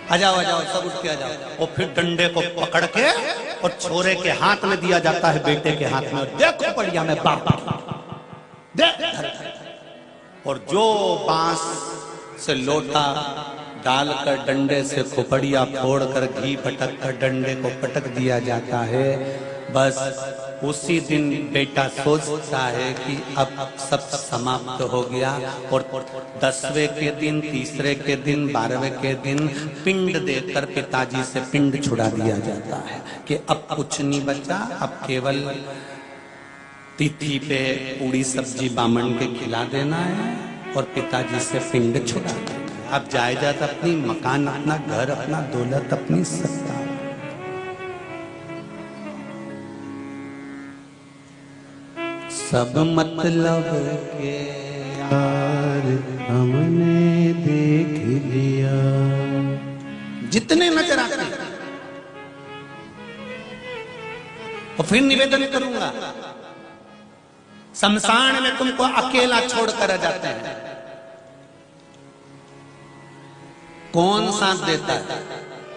आ जाओ सब उठ के आ जाओ, और फिर डंडे को पकड़ के और छोरे के हाथ में दिया जाता है, बेटे के हाथ में, देखो बढ़िया में बाप देख, और जो बांस से लोटा डालकर डंडे से खोपड़िया फोड़कर घी पटक कर डंडे को पटक दिया जाता है, बस उसी दिन बेटा सोचता है कि अब सब समाप्त हो गया, और 10वें के दिन, तीसरे के दिन, 12वें के दिन पिंड देकर पिताजी से पिंड छुड़ा दिया जाता है कि अब कुछ नहीं बचा, अब केवल तिथि पे पूरी सब्जी बामन के खिला देना है और पिताजी से पिंड छुड़ा देना है। अब जायदाद अपनी, मकान अपना, घर अपना, दौलत अपनी, सत्ता। सब मतलब के यार हमने देख लिया, जितने नजर आते हैं। और फिर निवेदन करूंगा, शमशान में तुमको अकेला छोड़कर आ जाते हैं, कौन साथ देता है?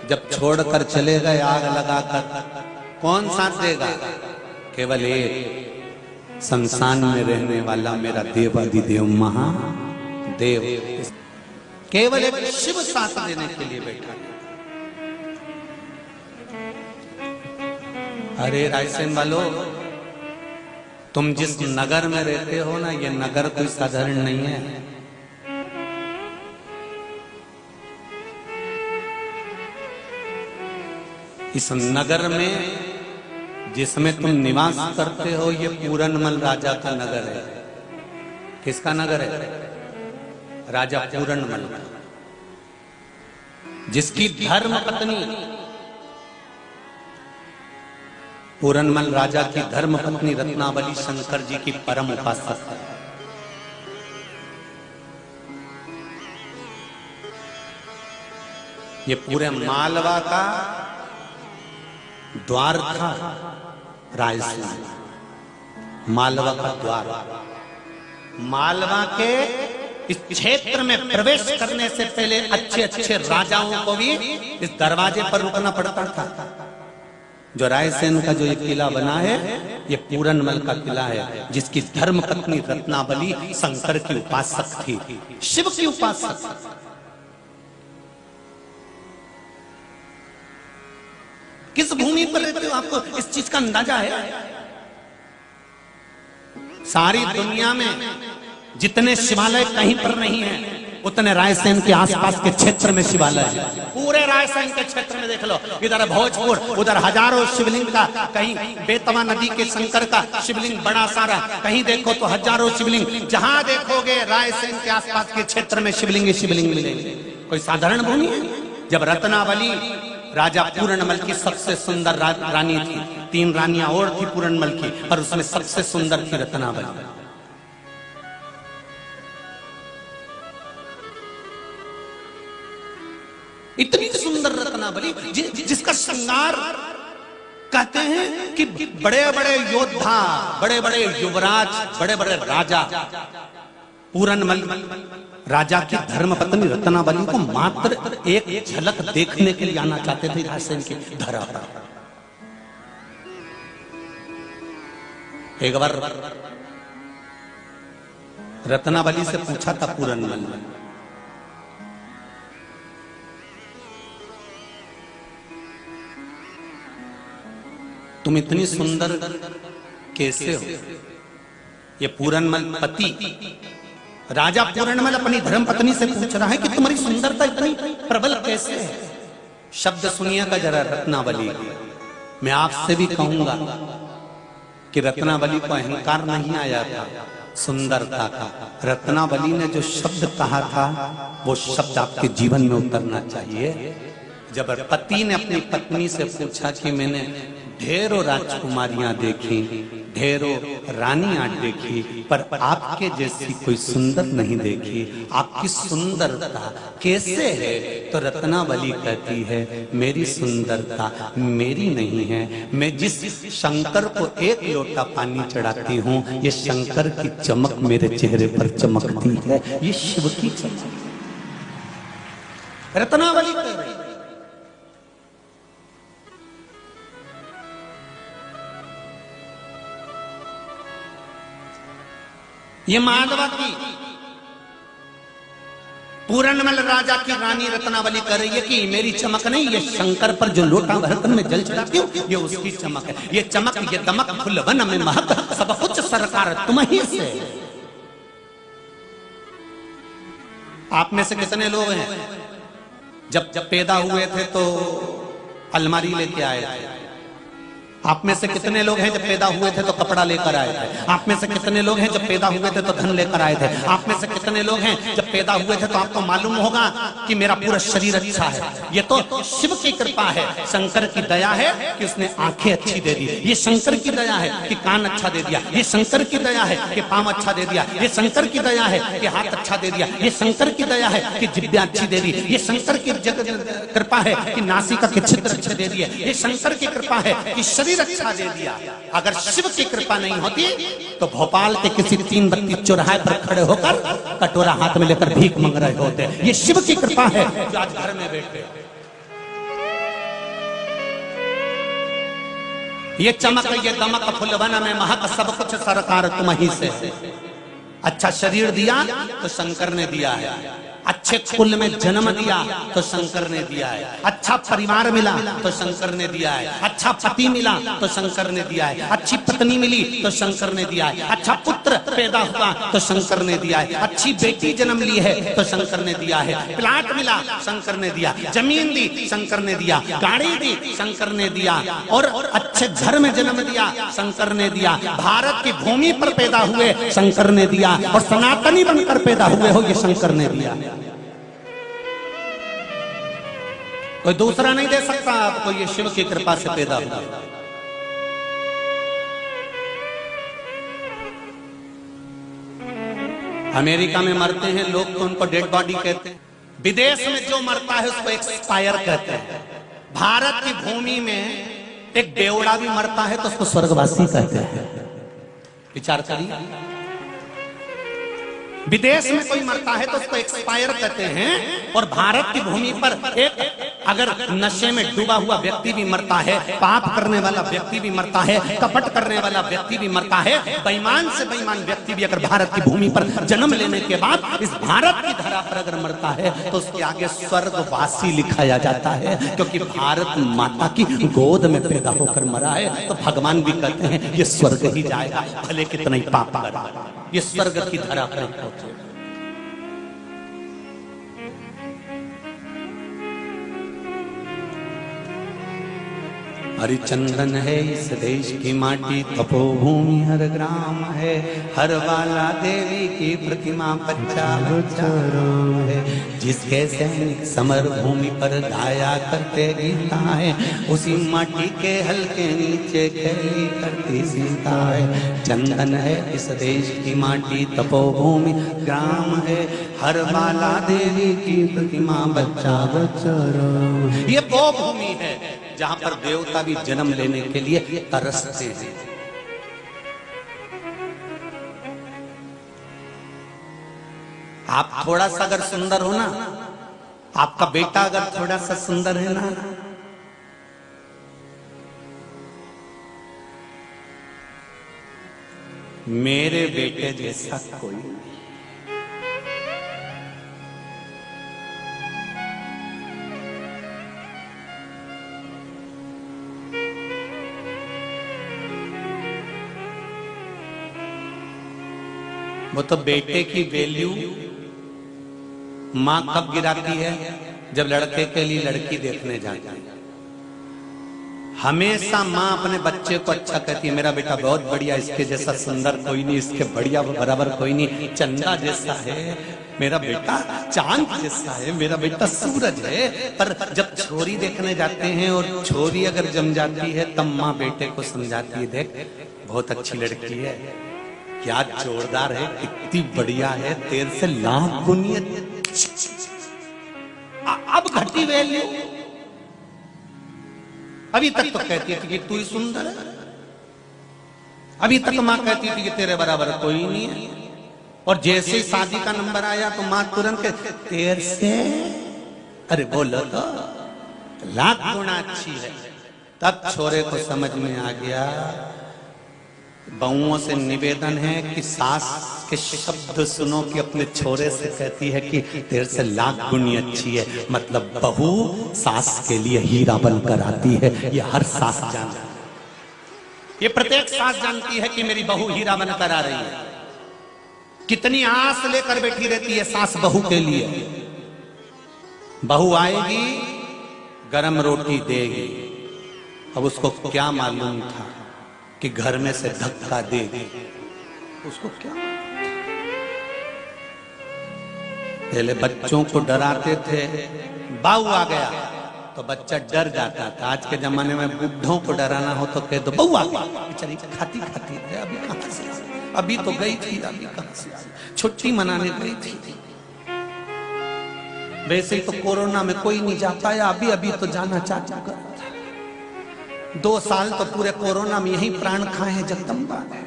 जब छोड़कर चले गए आग लगाकर, कौन साथ देगा? केवल एक शमशान में रहने वाला मेरा देवाधिदेव महादेव, केवल एक शिव साथ देने के लिए बैठा है। अरे रायसेन वालों, तुम जिस नगर में रहते हो ना, ये नगर कोई साधारण नहीं है। इस नगर में जिसमें तुम निवास करते हो, ये पूरनमल राजा का नगर है। किसका नगर है? राजा पूरनमल, जिसकी धर्म पत्नी, पूरनमल राजा की धर्म पत्नी रत्नावली शंकर जी की परम उपासक है। ये पूरे मालवा का द्वार था, रायसेन मालवा का द्वार। मालवा के इस क्षेत्र में प्रवेश करने से पहले अच्छे अच्छे राजाओं को भी इस दरवाजे पर रुकना पड़ता था। जो रायसेन का जो ये किला बना है, ये पूरनमल का किला है, जिसकी धर्म पत्नी रत्नावली शंकर की उपासक थी, शिव की उपासक। किस भूमि पर रहते हो, आपको इस चीज का अंदाजा है? सारी दुनिया में जितने शिवालय कहीं पर नहीं है, उतने रायसेन के आसपास के क्षेत्र में शिवालय है। पूरे रायसेन के क्षेत्र में देख लो, इधर भोजपुर, उधर हजारों शिवलिंग का, कहीं बेतवा नदी के शंकर का शिवलिंग बड़ा सारा, कहीं देखो तो हजारों शिवलिंग। जहां देखोगे रायसेन के आसपास के क्षेत्र में शिवलिंग शिवलिंग मिलेंगे। कोई साधारण भूमि है? जब रत्नावली राजा पूरनमल की सबसे सुंदर रानी थी, 3 रानियां और थी पूरनमल की, पर उसमें सबसे सुंदर थी रत्नावली। इतनी सुंदर रत्नावली जिसका श्रृंगार कहते हैं कि बड़े बड़े योद्धा, बड़े बड़े युवराज, बड़े बड़े राजा पूरनमल राजा की धर्मपत्नी रत्नावली को मात्र एक झलक देखने के लिए आना चाहते थे रायसेन की धरा पर। एक बार रत्नावली से पूछा था पूरनमल ने, तुम इतनी सुंदर कैसे हो? ये पूरनमल पति राजा पूरनमल अपनी धर्मपत्नी से पूछ रहा है कि तुम्हारी सुंदरता इतनी प्रबल कैसे है? शब्द सुनिएगा जरा रत्नावली। मैं आपसे भी कहूंगा कि रत्नावली को अहंकार नहीं आया था सुंदरता का। रत्नावली ने जो शब्द कहा था, वो शब्द आपके जीवन में उतरना चाहिए। जब पति ने अपनी पत्नी से पूछा कि मैंने ढेरों राजकुमारियां देखी, ढेरों रानियां देखी, पर आपके जैसी कोई सुंदर नहीं देखी, आपकी सुंदरता कैसे है? तो रत्नावली कहती है, मेरी सुंदरता मेरी नहीं है। मैं जिस शंकर को एक लोटा पानी चढ़ाती हूँ, ये शंकर की चमक मेरे चेहरे पर चमकती है, ये शिव की चमक। रत्नावली कह रही, ये मालवा की पूरनमल राजा की रानी रत्नावली कह रही है कि मेरी चमक नहीं, ये शंकर पर जो लोटा भरकर मैं जल चढ़ाती हूँ, ये उसकी चमक है। ये चमक, ये दमक, फुलवन में महक, सब कुछ सरकार तुम ही से। आप में से कितने लोग हैं जब पैदा हुए थे तो अलमारी लेके आए थे? आप में से कितने लोग हैं जब पैदा हुए थे तो कपड़ा लेकर आए थे? आप में से कितने लोग हैं जब पैदा हुए थे तो धन लेकर आए थे? आप में से कितने लोग हैं जब पैदा हुए थे तो आपको मालूम होगा कि मेरा पूरा शरीर अच्छा है? ये तो शिव की कृपा है, शंकर की दया है कि उसने आंखें अच्छी दे दी। ये शंकर की दया है कि कान अच्छा दे दिया। ये शंकर की दया है कि पांव अच्छा दे दिया। ये शंकर की दया है कि हाथ अच्छा दे दिया। ये शंकर की दया है कि जिब्या अच्छी दे दी। ये शंकर की कृपा है कि नासिका के छिद्र अच्छे दे दिए। ये शंकर की कृपा है कि शरीर अच्छा दे दिया। अगर शिव की कृपा नहीं होती तो भोपाल के किसी 3 बत्ती चौराहे पर खड़े होकर कटोरा हाथ में लेकर भीख मांग रहे होते। ये शिव की कृपा है जो आज घर में बैठे। ये चमक, ये दमक, फुलवन में महक, सब कुछ सरकार तुम ही से। अच्छा शरीर दिया तो शंकर ने दिया है। अच्छे कुल में जन्म दिया तो शंकर ने दिया है। अच्छा परिवार मिला तो शंकर ने दिया है। अच्छा अच्छा पति मिला तो शंकर ने दिया है, अच्छी पत्नी मिली तो शंकर ने दिया है, अच्छा पुत्र पैदा हुआ तो शंकर ने दिया है, अच्छी बेटी जन्म ली है तो शंकर ने दिया है, प्लाट मिला शंकर ने दिया, जमीन दी शंकर ने दिया, गाड़ी दी शंकर ने दिया, और अच्छे घर में जन्म दिया शंकर ने दिया, भारत की भूमि पर पैदा हुए शंकर ने दिया, और सनातनी बनकर पैदा हुए हो ये शंकर ने दिया। कोई दूसरा नहीं दे सकता आपको, ये शिव की कृपा से पैदा हुआ। अमेरिका में मरते हैं लोग तो उनको डेड बॉडी कहते हैं, विदेश में जो मरता है उसको एक्सपायर कहते हैं, भारत की भूमि में एक बेवड़ा भी मरता है तो उसको स्वर्गवासी कहते हैं। विचार करिए, विदेश में कोई मरता है तो उसको एक्सपायर कहते हैं, और भारत की भूमि पर एक अगर नशे में डूबा हुआ व्यक्ति भी मरता है, पाप करने वाला व्यक्ति भी मरता है, कपट करने वाला व्यक्ति भी मरता है, बेईमान से बेईमान व्यक्ति भी अगर भारत की भूमि पर जन्म लेने के बाद इस भारत की धरा पर अगर मरता है तो उसके आगे स्वर्गवासी लिखाया जाता है, क्योंकि भारत माता की गोद में पैदा होकर मरा है। तो भगवान भी कहते हैं ये स्वर्ग ही जाएगा, भले कितना ही पाप करा, ये स्वर्ग की धरा पर पहुंचे। हरिचंदन है इस देश की माटी, तपोभूमि हर ग्राम है, हर बाला देवी की प्रतिमा बच्चा बच्चा राम है, जिसके सैनिक समर भूमि पर गाया करते गीता है, उसी माटी के हल्के नीचे खेली करती सीता है। चंदन है इस देश की माटी, तपोभूमि ग्राम है, हर बाला देवी की प्रतिमा बच्चा बच्चा राम है। ये वो भूमि है जहां पर देवता भी जन्म लेने के लिए तरसते हैं। आप थोड़ा सा अगर सुंदर हो ना, आपका बेटा अगर थोड़ा सा सुंदर है ना, मेरे बेटे जैसा कोई नहीं। वो तो बेटे की वैल्यू मां कब गिराती है, जब लड़के के लिए लड़की देखने जाती है। हमेशा मां अपने बच्चे को अच्छा कहती है, मेरा बेटा बहुत बढ़िया, इसके जैसा सुंदर कोई नहीं, इसके बढ़िया बराबर कोई नहीं, चंदा जैसा है मेरा बेटा, चांद जैसा है मेरा बेटा, सूरज है। पर जब छोरी देखने जाते हैं और छोरी अगर जम जाती है तब मां बेटे को समझाती है, देख बहुत अच्छी लड़की है, क्या जोरदार है, कितनी बढ़िया है, तेरे से लाख गुनी। अब घटी वैल्यू, अभी तक तो कहती थी कि तू ही सुंदर है, अभी तक मां कहती थी कि तेरे बराबर कोई नहीं है, और जैसे ही शादी का नंबर आया तो मां तुरंत तेरे से, अरे बोलो तो लाख गुना अच्छी है। तब छोरे को समझ में आ गया, बहुओं से निवेदन है कि सास के शब्द सुनो कि अपने छोरे से कहती है कि तेरे से लाख गुनी अच्छी है, मतलब बहू सास के लिए हीरा बनकर आती है। ये हर सास जानती है, ये प्रत्येक सास जानती है कि मेरी बहू हीरा बनकर आ रही है। कितनी आस लेकर बैठी रहती है सास बहू के लिए। बहू आएगी, गरम रोटी देगी। अब उसको क्या मालूम था कि घर में से धक्का देगी, उसको क्या। पहले बच्चों को डराते थे, बाऊ आ गया तो बच्चा डर जाता था। आज के जमाने में बुढ़ों को डराना हो तो कह दो बहू आ गई, बेचारी खाती खाती है, अभी कहां से, अभी तो गई थी, अभी कहां से, छुट्टी मनाने गई थी। वैसे ही तो कोरोना में कोई नहीं जा पाया, अभी अभी तो जाना चाहता था। 2 साल तो पूरे कोरोना में यही प्राण खाए हैं जगदम्बा ने,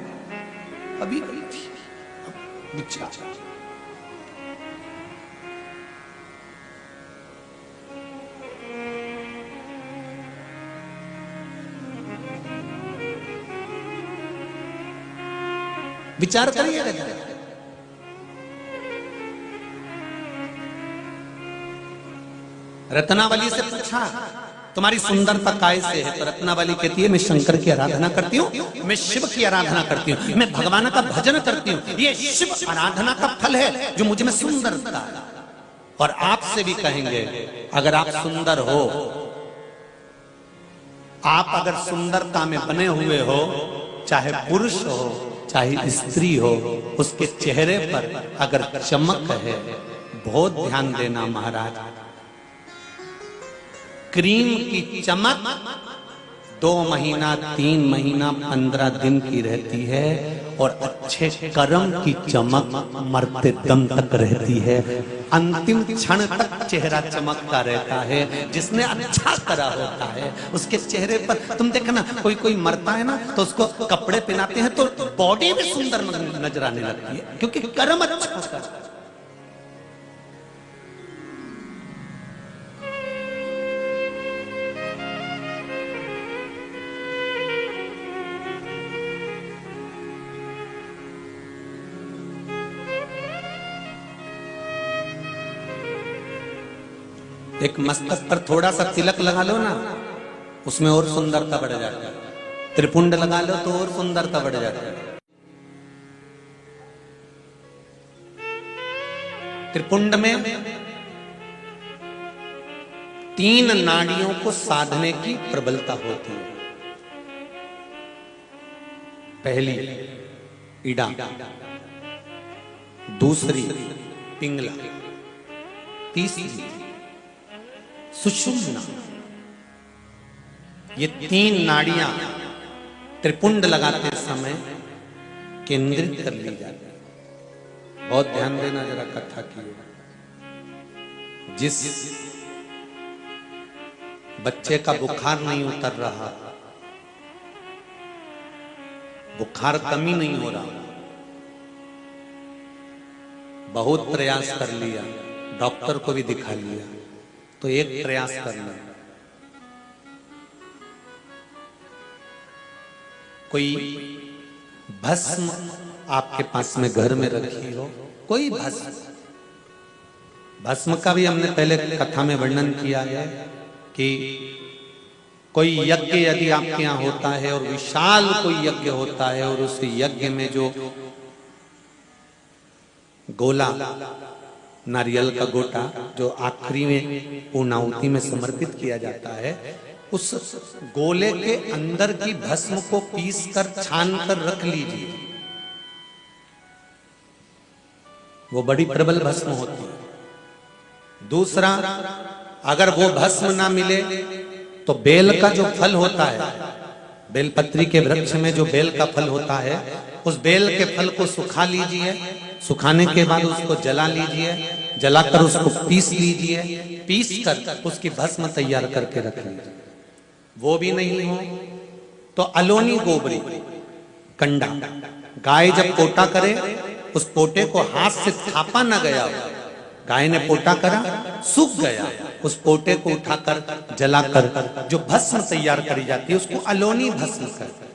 अभी गई थी। विचार करिए। रत्नावली से पूछा तुम्हारी सुंदरता काय से है? तो रत्नावली कहती है मैं शंकर की आराधना करती हूँ, मैं शिव की आराधना करती हूँ, मैं भगवान का भजन करती हूँ। ये शिव आराधना का फल है जो मुझ में सुंदरता है। और आपसे भी कहेंगे अगर आप सुंदर हो, आप अगर सुंदरता में बने हुए हो, चाहे पुरुष हो चाहे स्त्री हो, उसके चेहरे पर अगर चमक है, बहुत ध्यान देना महाराज, क्रीम की चमक 2 महीना 3 महीना 15 दिन की रहती है और अच्छे कर्म की चमक मरते दम तक रहती है। अंतिम क्षण तक चेहरा चमकता रहता है। जिसने अच्छा करा होता है उसके चेहरे पर तुम देखना, कोई मरता है ना तो उसको कपड़े पहनाते हैं तो बॉडी भी सुंदर नजर आने लगती है, क्योंकि कर्म अच्छा करा। एक मस्तक पर थोड़ा सा तिलक लगा लो ना, उसमें और सुंदरता बढ़ जाती है। त्रिपुंड लगा लो तो और सुंदरता बढ़ जाती है। त्रिपुंड में 3 नाड़ियों को साधने की प्रबलता होती है। पहली इड़ा, दूसरी पिंगला, तीसरी सुषुम्ना। ये 3 नाड़ियां त्रिपुंड लगाते समय केंद्रित कर ली जाती है। बहुत ध्यान देना जरा कथा की। जिस बच्चे का बुखार नहीं उतर रहा, बुखार कमी नहीं हो रहा, बहुत प्रयास कर लिया, डॉक्टर को भी दिखा लिया, तो एक प्रयास करना, कोई भस्म आपके पास में घर में रखी हो, कोई भस्म। भस्म का भी हमने पहले कथा में वर्णन किया है कि कोई यज्ञ यदि आपके यहाँ होता है और विशाल कोई यज्ञ होता है और उस यज्ञ में जो गोला, नारियल का गोटा जो आखिरी में पूर्णाहुति में समर्पित किया जाता है, उस गोले के अंदर की भस्म को पीस कर छान कर रख लीजिए। वो बड़ी प्रबल भस्म होती है। दूसरा, अगर वो भस्म ना मिले तो बेल का जो फल होता है, बेलपत्री के वृक्ष में जो बेल का फल होता है, उस बेल के फल को सुखा लीजिए। सुखाने के बाद उसको जला लीजिए, जलाकर उसको पीस लीजिए, पीस कर उसकी भस्म तैयार करके रख लीजिए। वो भी नहीं हो तो अलोनी गोबरी, कंडा, गाय जब पोटा करे उस पोटे को हाथ से थापा ना गया, गाय ने पोटा करा, सूख गया, उस पोटे को उठाकर जलाकर जो भस्म तैयार करी जाती है उसको अलोनी भस्म कहते हैं।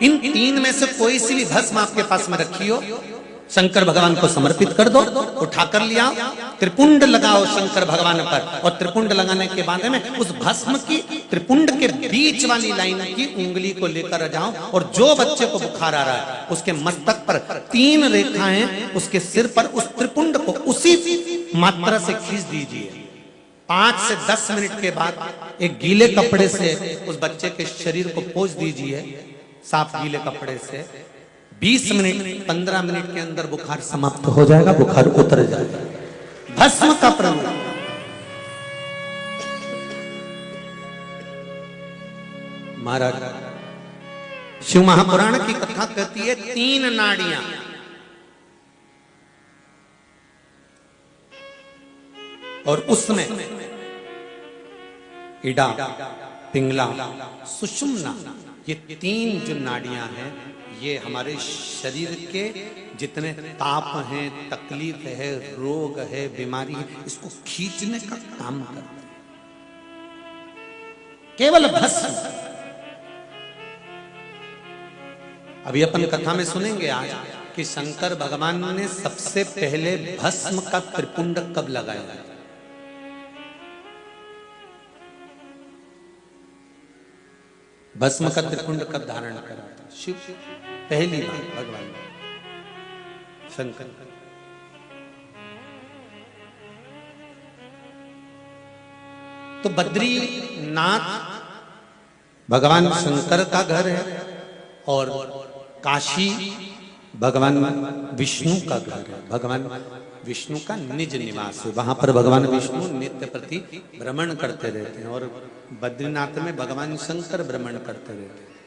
इन 3 में से कोई सी भी भस्म आपके पास में रखी हो, शंकर भगवान को समर्पित कर दो, उठाकर लिया, त्रिपुंड लगाओ शंकर भगवान पर, और त्रिपुंड लगाने के बाद में उस भस्म की त्रिपुंड के बीच वाली लाइन की उंगली को लेकर जाओ और जो बच्चे को बुखार आ रहा है उसके मस्तक पर 3 रेखाएं उसके सिर पर उस त्रिपुंड को उसी मात्रा से खींच दीजिए। 5 से 10 मिनट के बाद एक गीले कपड़े से उस बच्चे के शरीर को पोंछ दीजिए, साफ गीले कपड़े से। 20 मिनट 15 मिनट के अंदर बुखार समाप्त हो जाएगा, बुखार उतर जाएगा। भस्म का प्रयोग। महाराज शिव महापुराण की कथा कहती है 3 नाड़ियां, और उसमें इड़ा, पिंगला, सुषुम्ना, ये 3 जो नाड़ियां हैं ये हमारे शरीर के जितने ताप हैं, तकलीफ है, रोग है, बीमारी है, इसको खींचने का काम करते हैं। केवल भस्म। अभी अपन कथा में सुनेंगे आज कि शंकर भगवान ने सबसे पहले भस्म का त्रिपुंड कब लगाया? भस्म का त्रिपुंड कब धारण करा था? शिव पहली बार भगवान शंकर। तो बद्रीनाथ भगवान शंकर का घर है और काशी भगवान विष्णु का घर है, भगवान विष्णु का निज निवास है। वहां पर भगवान विष्णु नित्य प्रति भ्रमण करते रहते हैं और बद्रीनाथ में भगवान शंकर भ्रमण करते रहते हैं।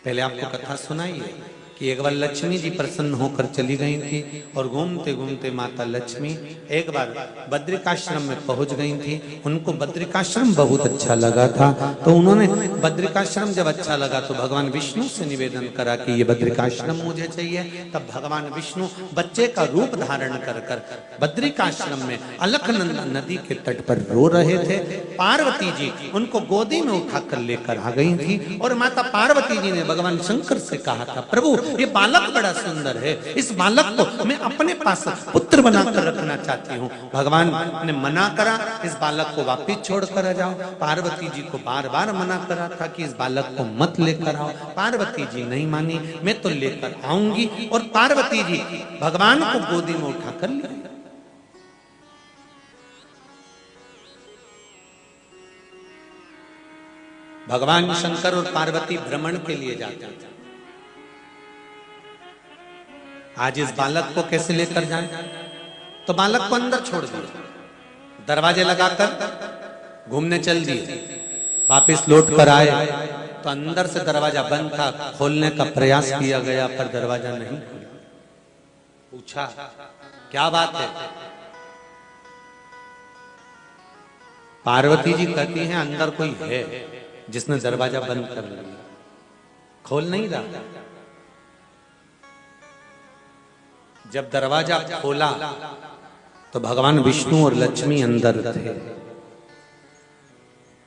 पहले आपको कथा सुनाई है कि एक बार लक्ष्मी जी प्रसन्न होकर चली गई थी और घूमते घूमते माता लक्ष्मी एक बार बद्रिकाश्रम में पहुंच गई थी। उनको बद्रिकाश्रम बहुत अच्छा लगा था, तो उन्होंने बद्रिकाश्रम जब अच्छा लगा तो भगवान विष्णु से निवेदन करा कि ये बद्रिकाश्रम मुझे चाहिए। तब भगवान विष्णु बच्चे का रूप धारण कर कर बद्रिकाश्रम में अलकनंदा नदी के तट पर रो रहे थे। पार्वती जी उनको गोदी में उठाकर लेकर आ गई थी और माता पार्वती जी ने भगवान शंकर से कहा था, प्रभु ये बालक बड़ा सुंदर है, इस बालक को मैं अपने पास पुत्र बनाकर रखना चाहती हूँ। भगवान ने मना करा, इस बालक को वापिस छोड़कर आ जाओ। पार्वती जी को बार बार मना करा था कि इस बालक को मत लेकर आओ। पार्वती जी नहीं मानी, मैं तो लेकर आऊंगी। और पार्वती जी भगवान को गोदी में उठाकर ले। भगवान शंकर और पार्वती भ्रमण के लिए जाते हैं। आज इस बालक को कैसे लेकर जाएं? तो बालक को अंदर छोड़ दिया, दरवाजे लगाकर घूमने चल दिए। वापिस लौट कर आए तो अंदर से दरवाजा बंद था। खोलने का प्रयास किया गया पर दरवाजा नहीं खुला। पूछा क्या बात है? पार्वती जी कहती हैं अंदर कोई है जिसने दरवाजा बंद कर लिया, खोल नहीं रहा। जब दरवाजा खोला तो भगवान विष्णु और लक्ष्मी अंदर थे।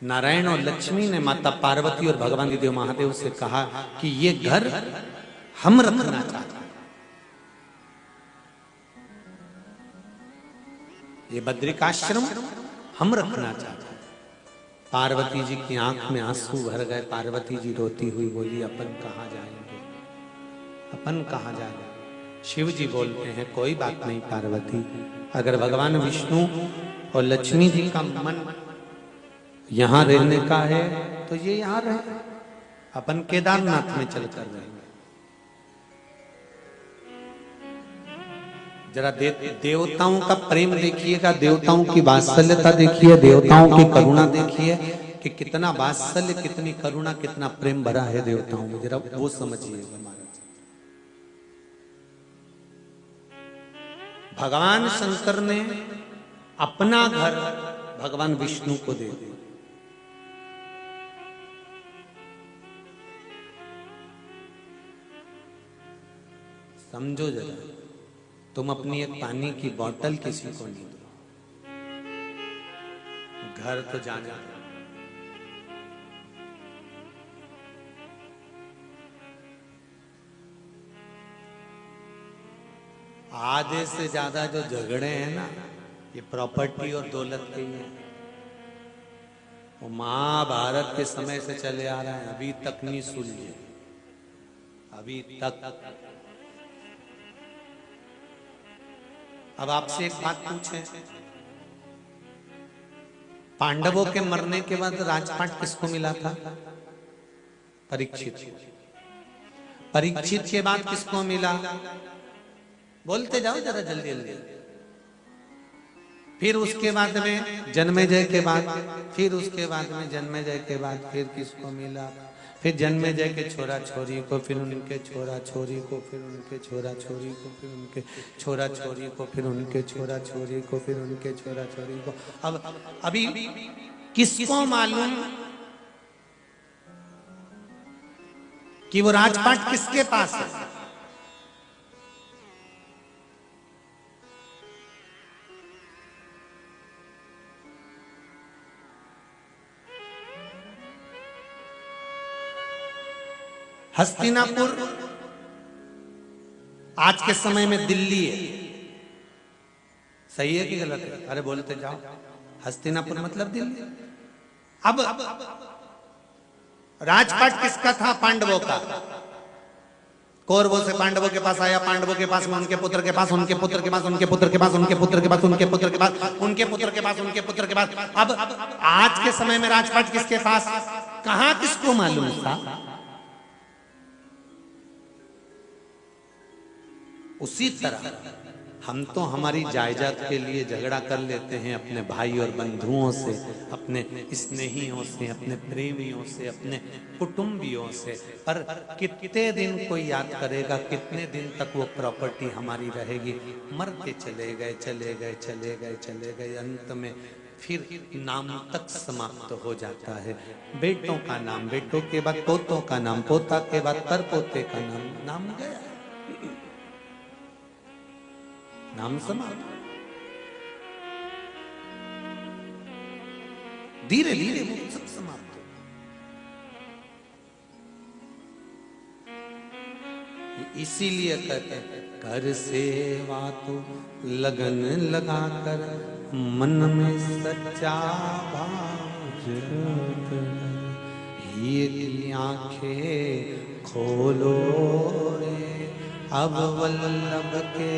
नारायण और लक्ष्मी ने माता पार्वती और भगवान देव महादेव से कहा कि ये घर हम रखना चाहते हैं, ये बद्रिकाश्रम हम रखना चाहते हैं। पार्वती जी की आंख में आंसू भर गए। पार्वती जी रोती हुई बोली, अपन कहाँ जाएंगे, अपन कहाँ जाएंगे? शिव जी बोलते हैं कोई बात नहीं पार्वती, अगर भगवान विष्णु और लक्ष्मी जी का मन यहां रहने का है तो ये यहां रहे, अपन केदारनाथ में चलकर रहेंगे। जरा देवताओं का प्रेम देखिएगा, देवताओं की वात्सल्यता देखिए, देवताओं की करुणा देखिए कि कितना वात्सल्य, कितनी करुणा, कितना प्रेम भरा है देवताओं में। जरा वो समझिएगा। भगवान शंकर ने अपना घर भगवान विष्णु को दे दिया। समझो जरा, तुम अपनी एक पानी की बोतल किसी को नहीं दो, घर तो जाना। आधे से ज्यादा जो झगड़े हैं ना, ये प्रॉपर्टी और दौलत के ही हैं। वो महाभारत के समय से चले आ रहे हैं, अभी तक नहीं सुलझे, अभी तक। अब आपसे एक बात पूछें, पांडवों के मरने के बाद राजपाट किसको मिला था? परीक्षित। परीक्षित के बाद किसको मिला? बोलते जाओ जरा जल्दी जल्दी। फिर उसके बाद में जन्मेजय के बाद, फिर उसके बाद में जन्मेजय के बाद फिर किसको मिला? फिर जन्मेजय के छोरा छोरी को, फिर उनके छोरा छोरी को, फिर उनके छोरा छोरी को, फिर उनके छोरा छोरी को, फिर उनके छोरा छोरी को, फिर उनके छोरा छोरी को। अब अभी किसको मालूम कि वो राजपाट किसके पास है? हस्तिनापुर आज के समय में दिल्ली है, सही है कि गलत है? अरे बोलते जाओ। हस्तिनापुर मतलब दिल्ली। अब राजपाट किसका था? पांडवों का। कौरवों से पांडवों के पास आया, पांडवों के पास में उनके पुत्र के पास, उनके पुत्र के पास, उनके पुत्र के पास, उनके पुत्र के पास, उनके पुत्र के पास, उनके पुत्र के पास, उनके पुत्र के पास। अब आज के समय में राजपाट किसके पास? कहां किसको मालूम था? उसी तरह हम तो हमारी जायदाद के लिए झगड़ा कर लेते हैं अपने भाई और बंधुओं से, अपने स्नेहियों से, अपने प्रेमियों से, अपने कुटुंबियों से, पर कितने दिन कोई याद करेगा? कितने दिन तक वो प्रॉपर्टी हमारी रहेगी? मर के चले गए, चले गए, चले गए, चले गए, अंत में फिर नाम तक समाप्त हो जाता है। बेटों का नाम, बेटों के बाद पोतों का नाम, पोता के बाद पर पोते का नाम, नाम गया, नाम समाप्त। धीरे धीरे वो सब समाप्त। इसीलिए कहते हैं कर सेवा तो लगन लगाकर, मन में सच्चा भाव ये की आंखें खोलो रे, अब वल्लभ के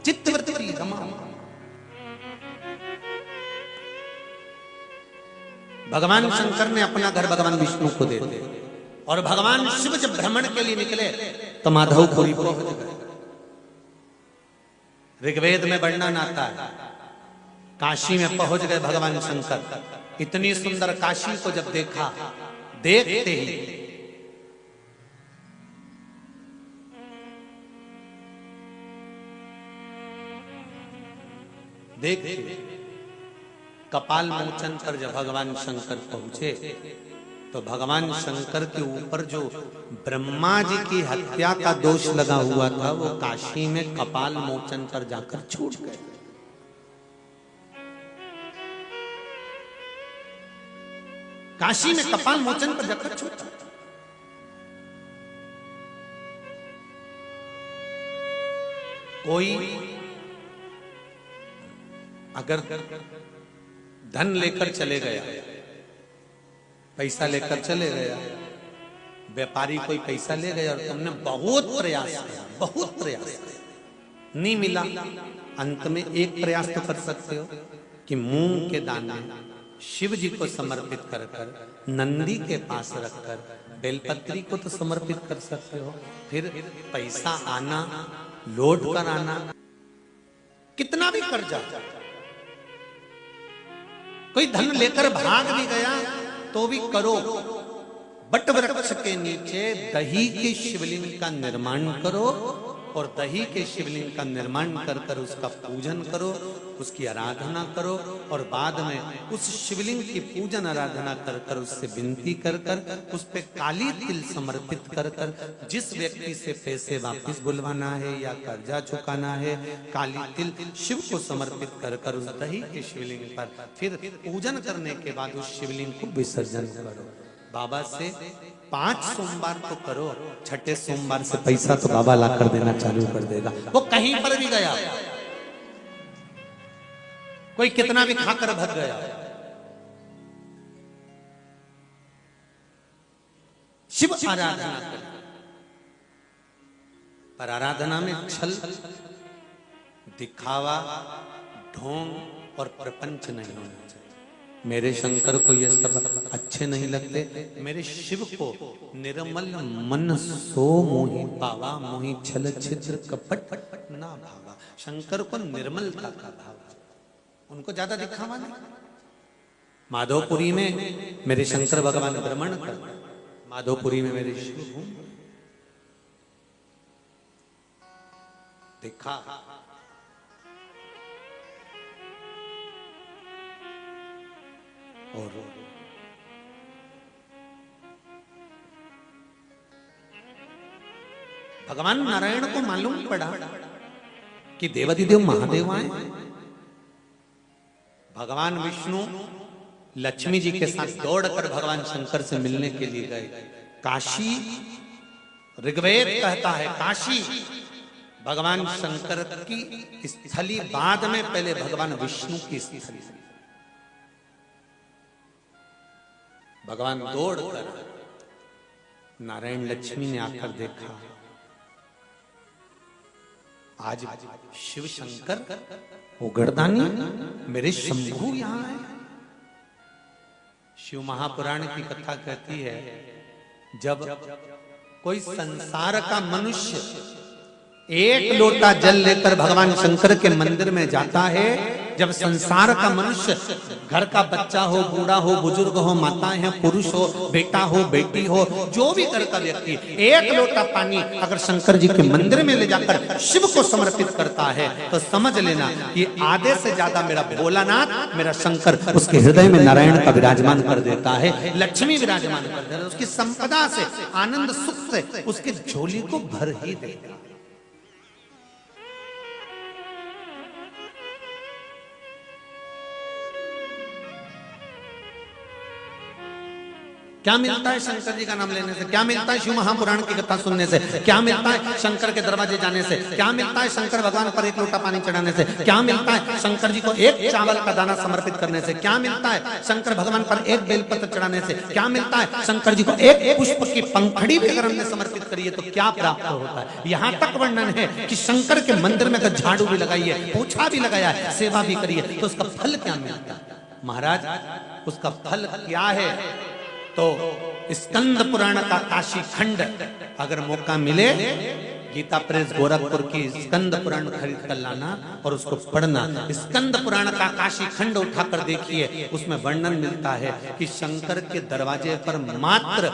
चित्तवृत्ति रमाओ। भगवान शंकर ने अपना घर भगवान विष्णु को दे दिया, और भगवान शिव जब भ्रमण के लिए निकले तो माधवपुरी पहुंच गए। ऋग्वेद में वर्णन आता है, काशी में पहुंच गए भगवान शंकर। इतनी सुंदर काशी को जब देखा, देखते ही देखते कपाल मोचन पर जब भगवान शंकर पहुंचे तो भगवान शंकर के ऊपर जो ब्रह्मा जी की हत्या का दोष लगा हुआ था वो काशी में कपाल मोचन पर जाकर छूट गए। काशी में कपाल मोचन पर जाकर छूट। कोई अगर धन लेकर चले गया, पैसा लेकर चले गया, व्यापारी कोई पैसा ले गया और तुमने बहुत प्रयास किया, बहुत प्रयास किया, नहीं मिला, अंत में एक प्रयास तो कर सकते हो कि मूंग के दाने शिव जी को समर्पित कर कर, नंदी के पास रखकर बेलपत्री को तो समर्पित कर सकते हो। फिर पैसा आना, लौट कर आना, कितना भी कर जाओ, कोई धन लेकर भाग भी गया तो भी करो। बट वृक्ष के नीचे दही के शिवलिंग का निर्माण करो, और दही के शिवलिंग का निर्माण कर कर उसका पूजन करो, उसकी आराधना करो, और बाद में उस शिवलिंग की पूजन आराधना कर कर उससे विनती कर कर उस पे काली तिल समर्पित कर कर, जिस व्यक्ति से पैसे वापस बुलवाना है या कर्जा चुकाना है, काली तिल शिव को समर्पित कर कर उस दही के शिवलिंग पर फिर पूजन करने के बाद उस शिवलिंग को विसर्जन करो। बाबा से 5 सोमवार तो करो, छठे सोमवार से पैसा तो बाबा ला कर देना चालू कर देगा। वो कहीं पर भी गया, कोई कितना भी खाकर भग गया, शिव आराधना कर, पर आराधना में छल, दिखावा, ढोंग और प्रपंच नहीं होना चाहिए। मेरे शंकर को ये सब अच्छे नहीं लगते। मेरे शिव को निर्मल मन सो मोहि पावा, मोहि छल छिद्र कपट ना भावा। शंकर को निर्मलता का भाव, उनको ज्यादा दिखावा नहीं। माधोपुरी में मेरे शंकर भगवान भ्रमण कर, माधोपुरी में मेरे शिव घूम देखा, और भगवान नारायण को मालूम पड़ा कि देवाधिदेव महादेव आए। भगवान विष्णु लक्ष्मी जी के साथ दौड़कर भगवान शंकर से मिलने के लिए गए। काशी ऋग्वेद कहता है काशी भगवान शंकर की स्थली, बाद में पहले भगवान विष्णु की स्थली। भगवान दौड़कर नारायण लक्ष्मी ने आकर देखा, आज शिव शंकर उगड़दानी मेरे शंभु यहां है। शिव महापुराण की कथा कहती है, जब कोई संसार का मनुष्य एक लोटा जल लेकर भगवान शंकर के मंदिर में जाता है, जब संसार का मनुष्य, घर का बच्चा हो, बूढ़ा हो, बुजुर्ग हो, माताएं हैं, पुरुष हो, बेटा हो, बेटी हो, जो भी घर का व्यक्ति एक लोटा पानी अगर शंकर जी के मंदिर में ले जाकर शिव को समर्पित करता है, तो समझ लेना ये आधे से ज्यादा मेरा भोलानाथ, मेरा शंकर उसके हृदय में नारायण का विराजमान कर देता है, लक्ष्मी विराजमान कर देता है, उसकी संपदा से, आनंद सुख से उसके झोली को भर ही देता है। क्या मिलता है शंकर जी का नाम लेने से? क्या मिलता है शिव महापुराण की कथा सुनने से? क्या मिलता है शंकर के दरवाजे जाने से? क्या मिलता है शंकर भगवान पर एक लोटा पानी चढ़ाने से? क्या मिलता है शंकर जी को एक चावल का दाना समर्पित करने से? क्या मिलता है शंकर भगवान पर एक बेलपत्र चढ़ाने से? क्या मिलता है शंकर जी को एक पुष्प की पंखड़ी भी अगर हमने समर्पित करी है तो क्या प्राप्त होता है? यहाँ तक वर्णन है कि शंकर के मंदिर में अगर झाड़ू भी लगाई है, पोछा भी लगाया है, सेवा भी करी है, तो उसका फल क्या मिलता है? महाराज, उसका फल क्या है? तो स्कंद पुराण का काशी खंड अगर मौका मिले, गीता प्रेस गोरखपुर की स्कंद पुराण खरीद कर लाना और उसको पढ़ना। स्कंद पुराण का काशी खंड उठाकर देखिए, उसमें वर्णन मिलता है कि शंकर के दरवाजे पर मात्र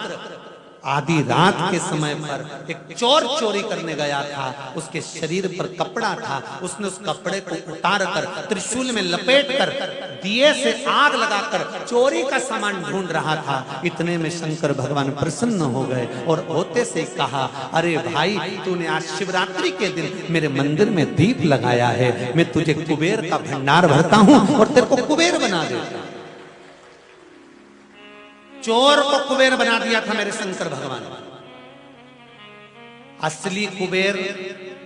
आधी रात के समय पर एक चोर चोरी करने गया था, उसके शरीर पर कपड़ा था, उसने उस कपड़े को उतार कर त्रिशूल में लपेट कर दिए से आग लगाकर चोरी का सामान ढूंढ रहा था। इतने में शंकर भगवान प्रसन्न हो गए और होते से कहा, अरे भाई, तूने आज शिवरात्रि के दिन मेरे मंदिर में दीप लगाया है, मैं तुझे कुबेर का भंडार भरता हूं और तेरे को कुबेर बना देता हूं। चोर को कुबेर बना दिया था मेरे शंकर भगवान। असली कुबेर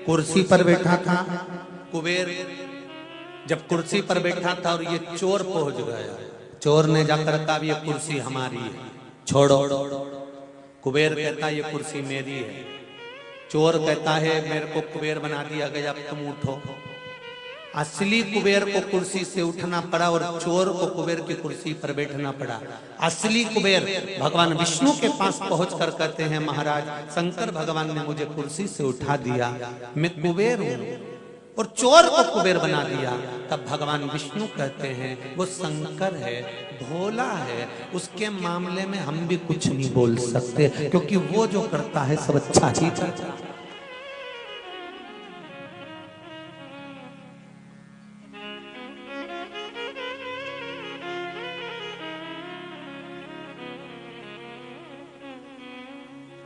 कुर्सी पर बैठा था। कुबेर जब कुर्सी पर बैठा था और ये चोर पहुंच गया, चोर ने जाकर कहा, ये कुर्सी हमारी है, छोड़ो। कुबेर कहता है, ये कुर्सी मेरी है। चोर कहता है, मेरे को कुबेर बना दिया गया, अब तुम उठो। असली कुबेर को कुर्सी से उठना पड़ा और चोर को कुबेर की कुर्सी पर बैठना पड़ा। असली कुबेर भगवान विष्णु के पास पहुंचकर कहते हैं, महाराज, शंकर भगवान ने मुझे कुर्सी से उठा दिया, मैं कुबेर हूं, और चोर को कुबेर बना दिया। तब भगवान विष्णु कहते हैं, वो शंकर है, भोला है, उसके मामले में हम भी कुछ नहीं बोल सकते, क्योंकि वो जो करता है सब अच्छा ही करता है।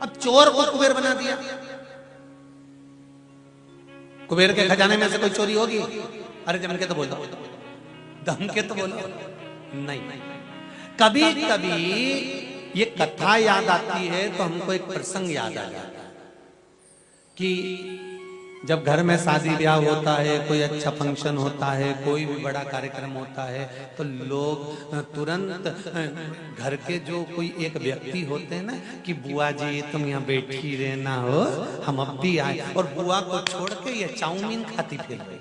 अब चोर को कुबेर बना दिया। कुबेर के खजाने में से कोई चोरी होगी? अरे जम के तो बोलो, दम के तो बोलो। नहीं, कभी कभी ये कथा याद आती है तो हमको एक प्रसंग याद आ जाता है कि जब घर में शादी ब्याह होता है, कोई अच्छा फंक्शन होता है, कोई भी बड़ा कार्यक्रम होता है, तो लोग तुरंत घर के जो कोई एक व्यक्ति होते हैं ना कि बुआ जी तुम यहाँ बैठी रहना हो, हम अब भी आए, और बुआ को छोड़ के ये चाउमीन खाती फिर रही,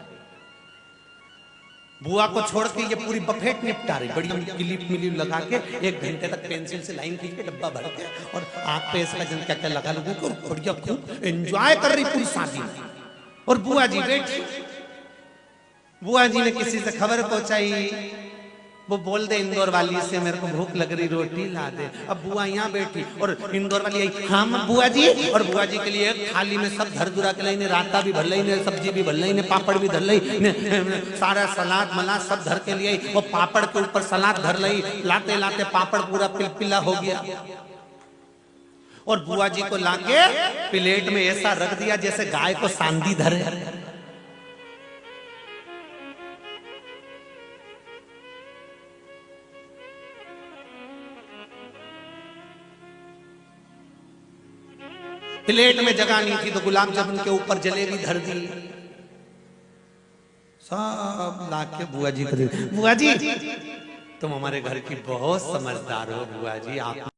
बुआ को छोड़ के ये पूरी बफेट निपटा रही, बड़ी क्लिप मिली लगा के 1 घंटे तक पेंसिल से लाइन खींच के डब्बा भर के और आग पे इसका जन क्या क्या लगा लोगों को बढ़िया खूब एंजॉय कर रही पूरी शादी। और बुआ जी बैठी, बुआ जी ने किसी से खबर पहुंचाई, वो बोल दे इंदौर वाली से मेरे को भूख लग रही, रोटी ला दे। अब बुआ यहाँ बैठी और इंदौर वाली आई, हाँ बुआ जी, और बुआ जी के लिए थाली में सब धर धुरा के लाई ने, राता भी भर लाई ने, सब्जी भी भर लाई ने, पापड़ भी धर लाई ने, सारा सलाद मला सब धर के लिए आई, वो पापड़ के ऊपर सलाद धर लाई, लाते लाते पापड़ पूरा पिलपिला हो गया, और बुआ जी को लाके प्लेट में ऐसा रख दिया जैसे गाय को सांदी धरे। प्लेट में जगह नहीं थी तो गुलाब जामुन के ऊपर जलेबी धर दी, सब लाके बुआ जी को दे। बुआ जी तुम हमारे घर की बहुत समझदार हो बुआ जी, आप